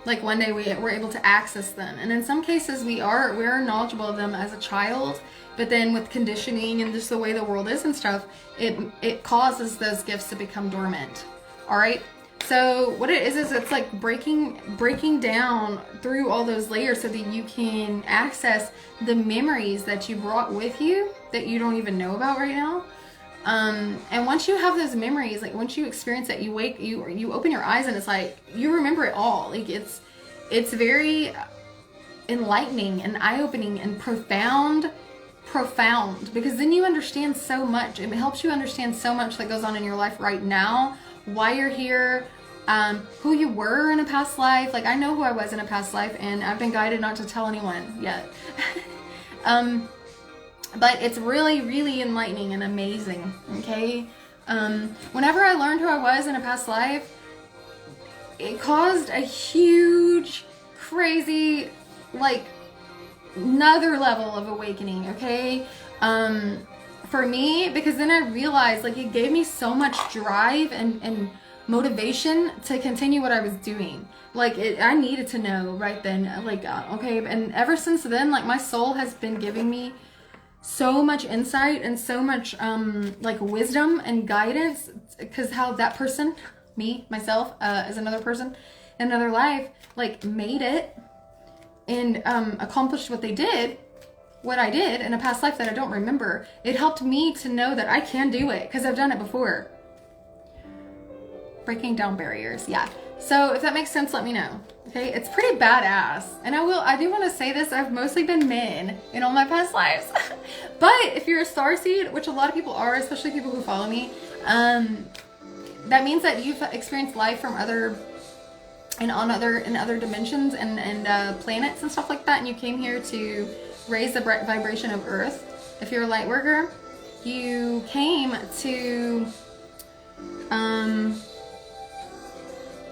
like one day we're able to access them. And in some cases we're knowledgeable of them as a child, but then with conditioning and just the way the world is and stuff, it causes those gifts to become dormant. All right. So what it is it's like breaking down through all those layers so that you can access the memories that you brought with you that you don't even know about right now. And once you have those memories, like once you experience it, you open your eyes and it's like you remember it all. Like it's very enlightening and eye-opening and profound, because then you understand so much. It helps you understand so much that goes on in your life right now, why you're here, who you were in a past life. Like I know who I was in a past life, and I've been guided not to tell anyone yet. But it's really, really enlightening and amazing. Okay. Whenever I learned who I was in a past life, it caused a huge, crazy, like another level of awakening. Okay. For me, because then I realized like it gave me so much drive and motivation to continue what I was doing. Like I needed to know right then, like, okay. And ever since then, like my soul has been giving me so much insight and so much like wisdom and guidance, because how that person, myself, as another person in another life, like made it and accomplished what I did in a past life that I don't remember. It helped me to know that I can do it because I've done it before. Breaking down barriers. Yeah. So if that makes sense, let me know. Okay. It's pretty badass. And I do want to say this. I've mostly been men in all my past lives, but if you're a starseed, which a lot of people are, especially people who follow me, that means that you've experienced life from other dimensions and planets and stuff like that. And you came here to raise the vibration of Earth. If you're a light worker, you came to,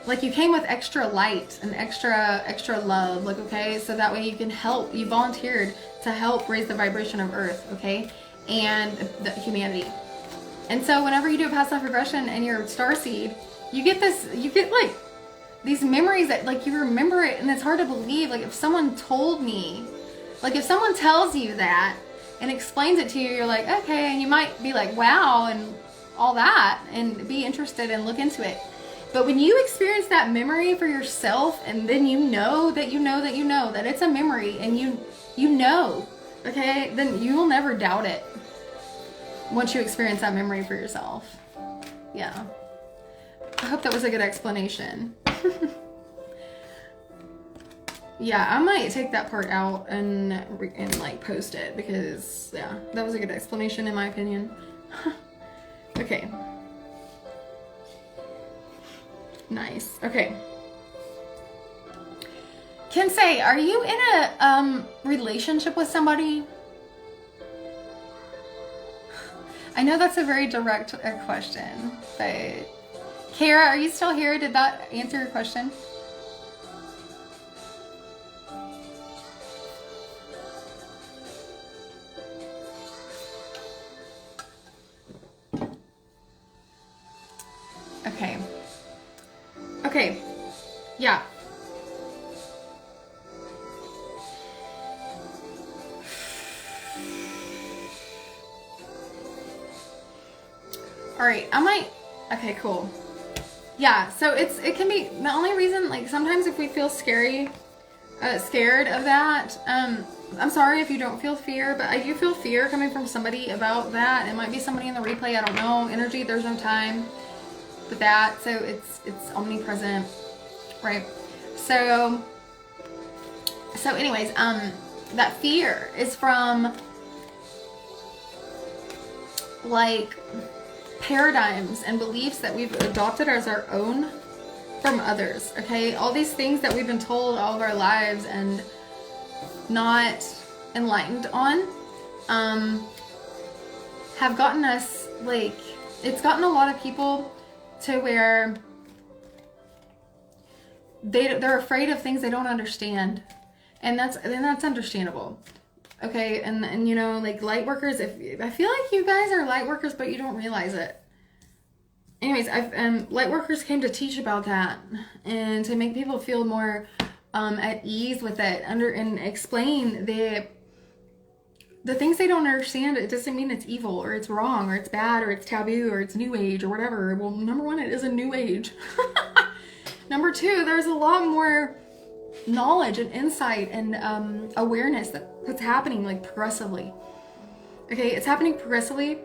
like you came with extra light and extra love, like, okay, so that way you can help. You volunteered to help raise the vibration of Earth, okay, and the humanity. And so whenever you do a past life regression and you're starseed, you get like these memories that like you remember it, and it's hard to believe. Like if someone told me, like if someone tells you that and explains it to you, you're like, okay, and you might be like, wow, and all that, and be interested and look into it. But when you experience that memory for yourself, and then you know that it's a memory, and you know, okay, then you will never doubt it once you experience that memory for yourself. Yeah. I hope that was a good explanation. Yeah, I might take that part out and like post it, because yeah, that was a good explanation in my opinion. Okay. Nice. Okay. Kensei, are you in a relationship with somebody? I know that's a very direct question, but Kara, are you still here? Did that answer your question? Okay. Okay. Yeah. All right. Okay, cool. Yeah. So it can be the only reason, like sometimes if we feel scared of that, I'm sorry if you don't feel fear, but I do feel fear coming from somebody about that. It might be somebody in the replay. I don't know. Energy, there's no time. But that, so it's omnipresent, right? So anyways, that fear is from like paradigms and beliefs that we've adopted as our own from others, okay? All these things that we've been told all of our lives and not enlightened on, have gotten us, like, it's gotten a lot of people to where they're afraid of things they don't understand, and that's understandable, okay? And you know, like light workers, if I feel like you guys are light workers but you don't realize it. Anyways, light workers came to teach about that and to make people feel more at ease with it and explain the things they don't understand. It doesn't mean it's evil or it's wrong or it's bad or it's taboo or it's new age or whatever. Well, number one, it is a new age. Number two, there's a lot more knowledge and insight and awareness that's happening like progressively. Okay, it's happening progressively.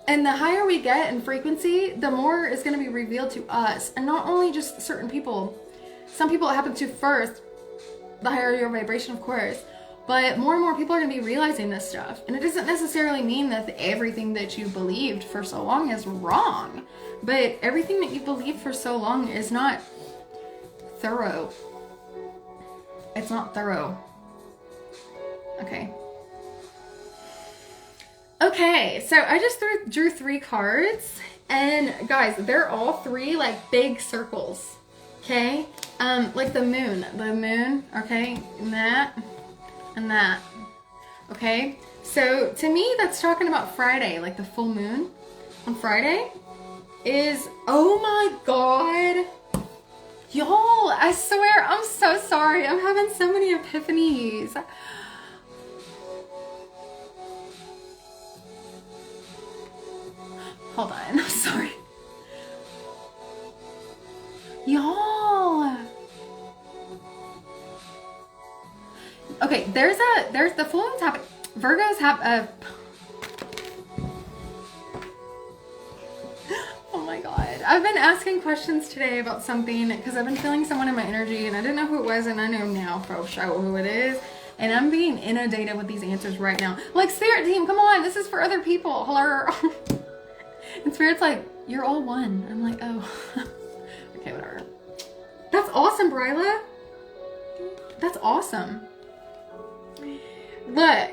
And the higher we get in frequency, the more is going to be revealed to us. And not only just certain people. Some people it happens to first, the higher your vibration, of course. But more and more people are going to be realizing this stuff. And it doesn't necessarily mean that everything that you believed for so long is wrong. But everything that you believed for so long is not thorough. It's not thorough. Okay. Okay, so I just drew 3 cards. And guys, they're all 3 like big circles. Okay? Like the moon. The moon, okay? And that. And that. Okay? So to me, that's talking about Friday, like the full moon on Friday is, oh my God. Y'all, I swear, I'm so sorry. I'm having so many epiphanies. Hold on, I'm sorry. Y'all. Okay, there's the full moon's happening. Virgos have oh my God. I've been asking questions today about something because I've been feeling someone in my energy and I didn't know who it was, and I know now for sure who it is. And I'm being inundated with these answers right now. Like, Spirit team, come on, this is for other people. Hello. And Spirit's like, you're all one. I'm like, oh. Okay, whatever. That's awesome, Bryla. That's awesome. Look.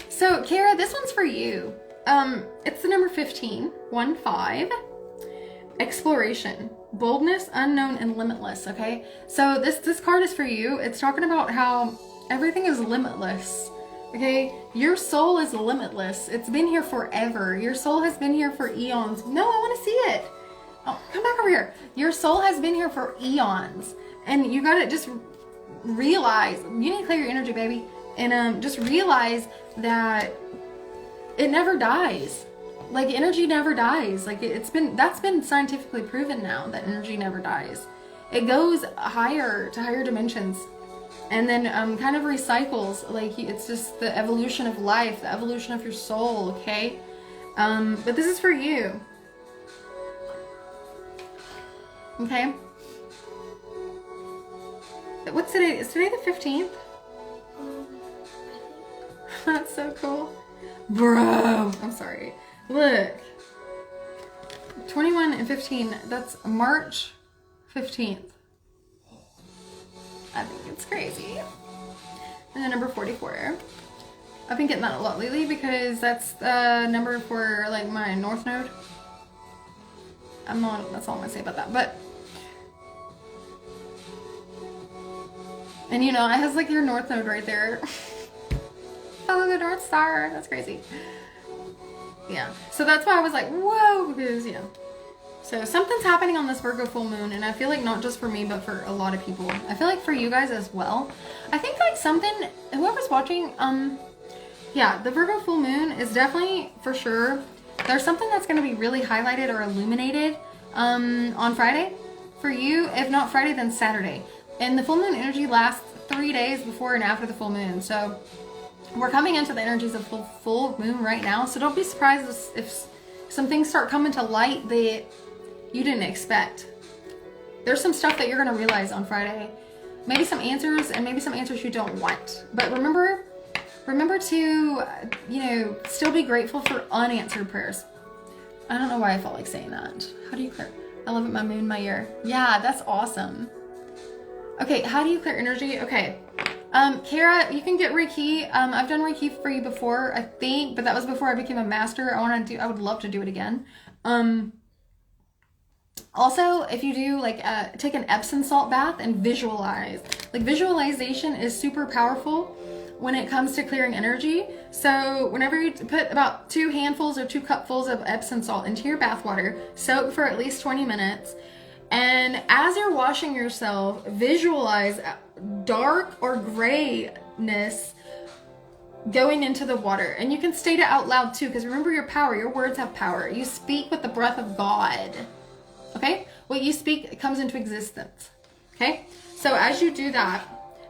So, Kara, this one's for you. It's the number 15. 1-5. Exploration. Boldness, unknown, and limitless, okay? So this card is for you. It's talking about how everything is limitless. Okay, your soul is limitless. It's been here forever. Your soul has been here for eons. No, I want to see it. Oh, come back over here. Your soul has been here for eons. And you got to just realize, you need to clear your energy, baby. And just realize that it never dies. Like, energy never dies. Like, that's been scientifically proven now that energy never dies. It goes higher to higher dimensions. And then kind of recycles. Like, it's just the evolution of life, the evolution of your soul, okay? But this is for you. Okay? What's today? Is today the 15th? That's so cool. Bro! I'm sorry. Look. 21 and 15. That's March 15th. I think it's crazy. And then number 44. I've been getting that a lot lately because that's the number for like my North Node. That's all I'm gonna say about that. But, and you know, it has like your North Node right there. Follow the North Star. That's crazy. Yeah. So that's why I was like, whoa, because, you know. So something's happening on this Virgo full moon, and I feel like not just for me, but for a lot of people. I feel like for you guys as well. I think like something, whoever's watching, yeah, the Virgo full moon is definitely, for sure, there's something that's going to be really highlighted or illuminated on Friday for you. If not Friday, then Saturday. And the full moon energy lasts 3 days before and after the full moon. So we're coming into the energies of full moon right now. So don't be surprised if some things start coming to light that you didn't expect. There's some stuff that you're going to realize on Friday. Maybe some answers, and maybe some answers you don't want. But remember to, you know, still be grateful for unanswered prayers. I don't know why I felt like saying that. How do you clear? I love it, my moon, my year. Yeah, that's awesome. Okay, how do you clear energy? Okay. Kara, you can get Reiki. I've done Reiki for you before, I think, but that was before I became a master. I would love to do it again. Also, if you do like take an Epsom salt bath and visualize. Like, visualization is super powerful when it comes to clearing energy. So whenever you put about 2 handfuls or 2 cupfuls of Epsom salt into your bath water, soak for at least 20 minutes, And as you're washing yourself, visualize dark or grayness going into the water. And you can state it out loud too, because remember your power. Your words have power. You speak with the breath of God. Okay? What you speak comes into existence. Okay? So as you do that,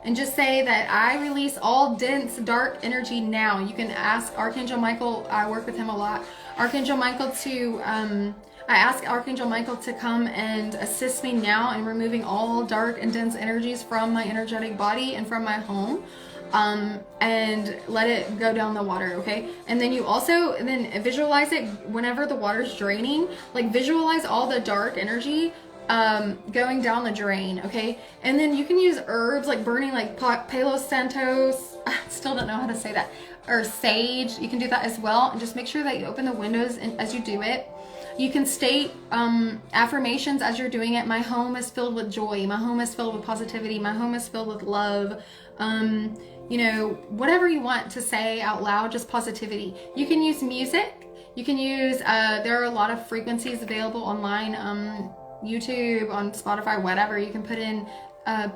and just say that I release all dense, dark energy now. You can ask Archangel Michael. I work with him a lot. Archangel Michael to, I ask Archangel Michael to come and assist me now in removing all dark and dense energies from my energetic body and from my home. And let it go down the water, okay? And then you also, then visualize it whenever the water's draining, like visualize all the dark energy going down the drain, okay? And then you can use herbs like burning like Palo Santos, I still don't know how to say that, or sage. You can do that as well, and just make sure that you open the windows and as you do it. You can state affirmations as you're doing it. My home is filled with joy. My home is filled with positivity. My home is filled with love. You know, whatever you want to say out loud, just positivity. You can use music. You can use, there are a lot of frequencies available online, YouTube, on Spotify, whatever. You can put in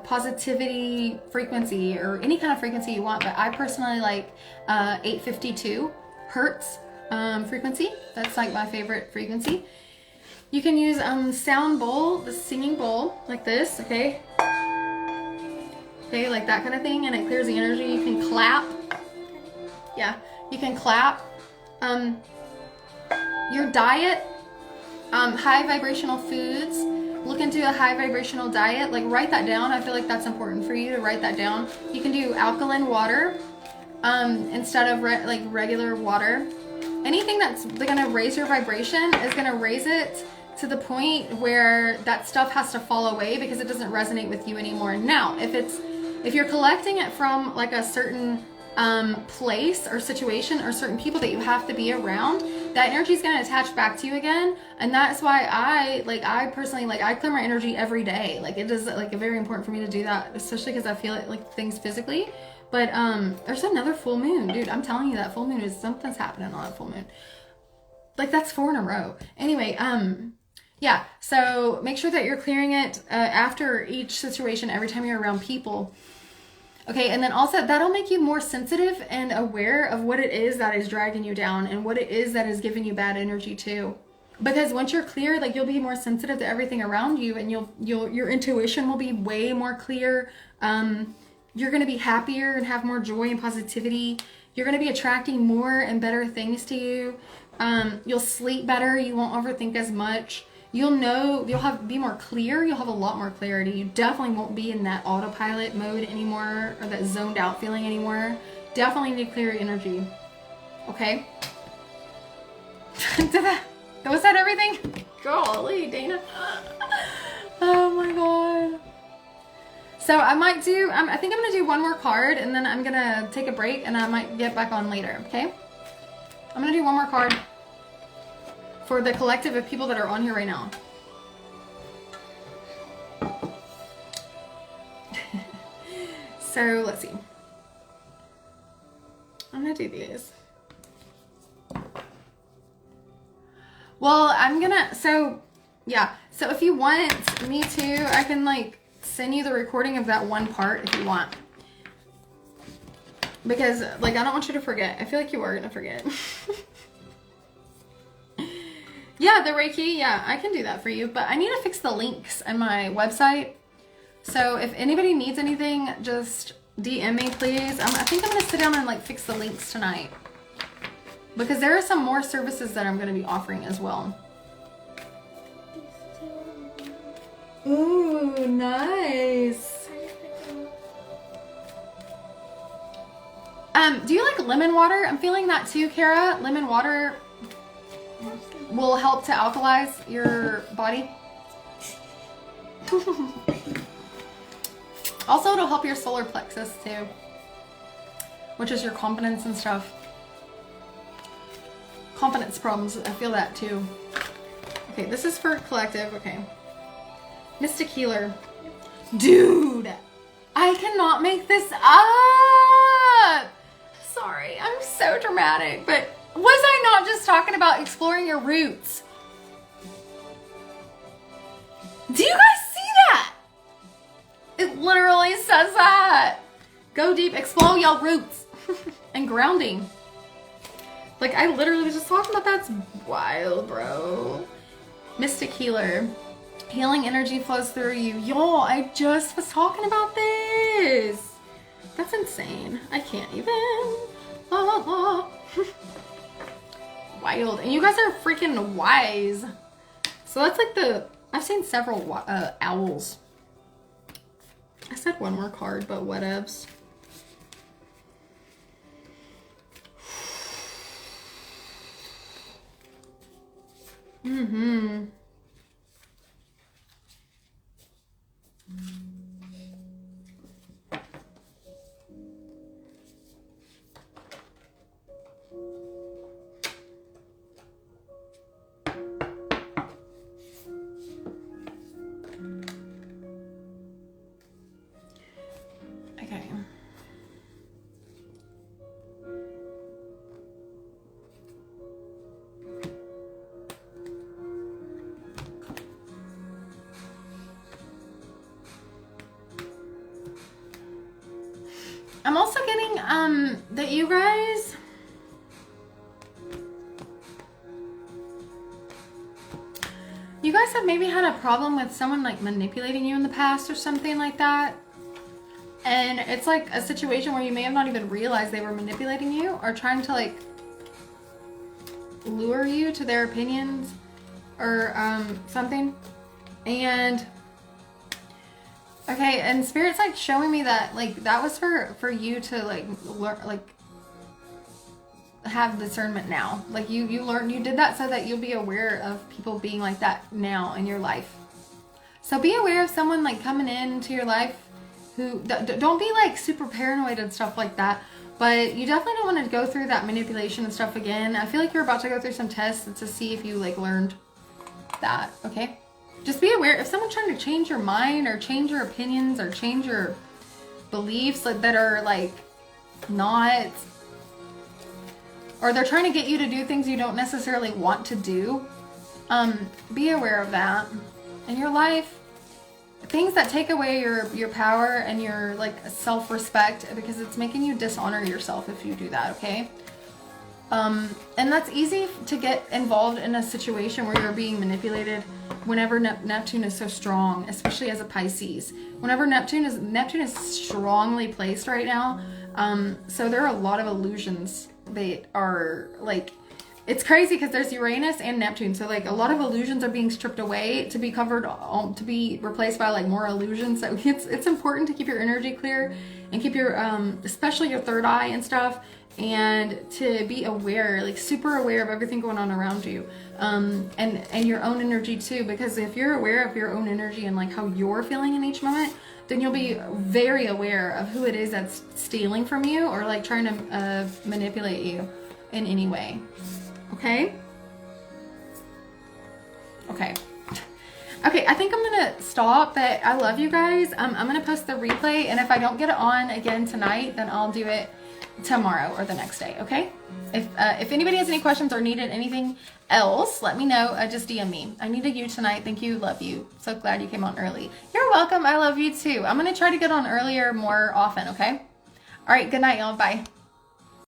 positivity frequency or any kind of frequency you want, but I personally like 852 hertz frequency. That's like my favorite frequency. You can use sound bowl, the singing bowl, like this, okay? Okay, like that kind of thing, and it clears the energy. You can clap. Yeah, you can clap. Your diet, high vibrational foods. Look into a high vibrational diet. Like write that down. I feel like that's important for you to write that down. You can do alkaline water instead of like regular water. Anything that's gonna raise your vibration is gonna raise it to the point where that stuff has to fall away because it doesn't resonate with you anymore. Now, if you're collecting it from like a certain place or situation or certain people that you have to be around, that energy is going to attach back to you again. And that's why I personally, I clear my energy every day. Like it is like very important for me to do that, especially because I feel it like things physically. But there's another full moon, dude. I'm telling you, that full moon is, something's happening on that full moon. Like that's 4 in a row. Anyway, yeah, so make sure that you're clearing it after each situation, every time you're around people. Okay, and then also that'll make you more sensitive and aware of what it is that is dragging you down and what it is that is giving you bad energy too. Because once you're clear, like you'll be more sensitive to everything around you, and your intuition will be way more clear. You're gonna be happier and have more joy and positivity. You're gonna be attracting more and better things to you. You'll sleep better. You won't overthink as much. You'll be more clear. You'll have a lot more clarity. You definitely won't be in that autopilot mode anymore, or that zoned out feeling anymore. Definitely need to clear your energy. Okay? Was that everything? Golly, Dana. Oh my god. So I might do, I think I'm gonna do one more card, and then I'm gonna take a break, and I might get back on later, okay? I'm gonna do one more card for the collective of people that are on here right now. So let's see. I'm gonna do these. Well, so yeah. So if you want me to, I can like send you the recording of that one part if you want. Because like, I don't want you to forget. I feel like you are gonna forget. Yeah, the Reiki, yeah, I can do that for you, but I need to fix the links on my website. So if anybody needs anything, just DM me, please. I think I'm gonna sit down and like fix the links tonight, because there are some more services that I'm gonna be offering as well. Ooh, nice. Do you like lemon water? I'm feeling that too, Kara. Lemon water will help to alkalize your body. Also, it'll help your solar plexus too, which is your confidence and stuff. Confidence problems, I feel that too. Okay, this is for collective, okay. Mystic Healer. Dude, I cannot make this up. Sorry, I'm so dramatic, but was I not just talking about exploring your roots? Do you guys see that? It literally says that. Go deep, explode y'all roots. And grounding. Like, I literally was just talking about that. It's wild, bro. Mystic healer. Healing energy flows through you. Y'all, I just was talking about this. That's insane. I can't even. La, la, la. Wild. And you guys are freaking wise. So that's like the... I've seen several owls. I said one more card, but whatevs. Mm-hmm. Okay. I'm also getting that you guys have maybe had a problem with someone like manipulating you in the past or something like that. And it's like a situation where you may have not even realized they were manipulating you or trying to like lure you to their opinions or something. And okay, and Spirit's like showing me that like that was for you to like learn, like have discernment now. Like you did that so that you'll be aware of people being like that now in your life. So be aware of someone like coming into your life who don't be like super paranoid and stuff like that, but you definitely don't want to go through that manipulation and stuff again. I feel like you're about to go through some tests to see if you like learned that. Okay, just be aware if someone's trying to change your mind or change your opinions or change your beliefs that are like not, or they're trying to get you to do things you don't necessarily want to do. Be aware of that in your life. Things that take away your power and your like self-respect, because it's making you dishonor yourself if you do that. Okay. And that's easy to get involved in a situation where you're being manipulated whenever Neptune is so strong, especially as a Pisces. Whenever Neptune is strongly placed right now. So there are a lot of illusions that are like, it's crazy because there's Uranus and Neptune. So like a lot of illusions are being stripped away to be covered, to be replaced by like more illusions. So it's important to keep your energy clear and keep your, especially your third eye and stuff, and to be aware, like super aware of everything going on around you. And your own energy too, because if you're aware of your own energy and like how you're feeling in each moment, then you'll be very aware of who it is that's stealing from you or like trying to manipulate you in any way. Okay? Okay. Okay, I think I'm gonna stop, but I love you guys. I'm gonna post the replay, and if I don't get it on again tonight, then I'll do it tomorrow or the next day, okay? If anybody has any questions or needed anything else, let me know. Just DM me. I needed you tonight. Thank you. Love you. So glad you came on early. You're welcome. I love you too. I'm going to try to get on earlier more often, okay? All right. Good night, y'all. Bye.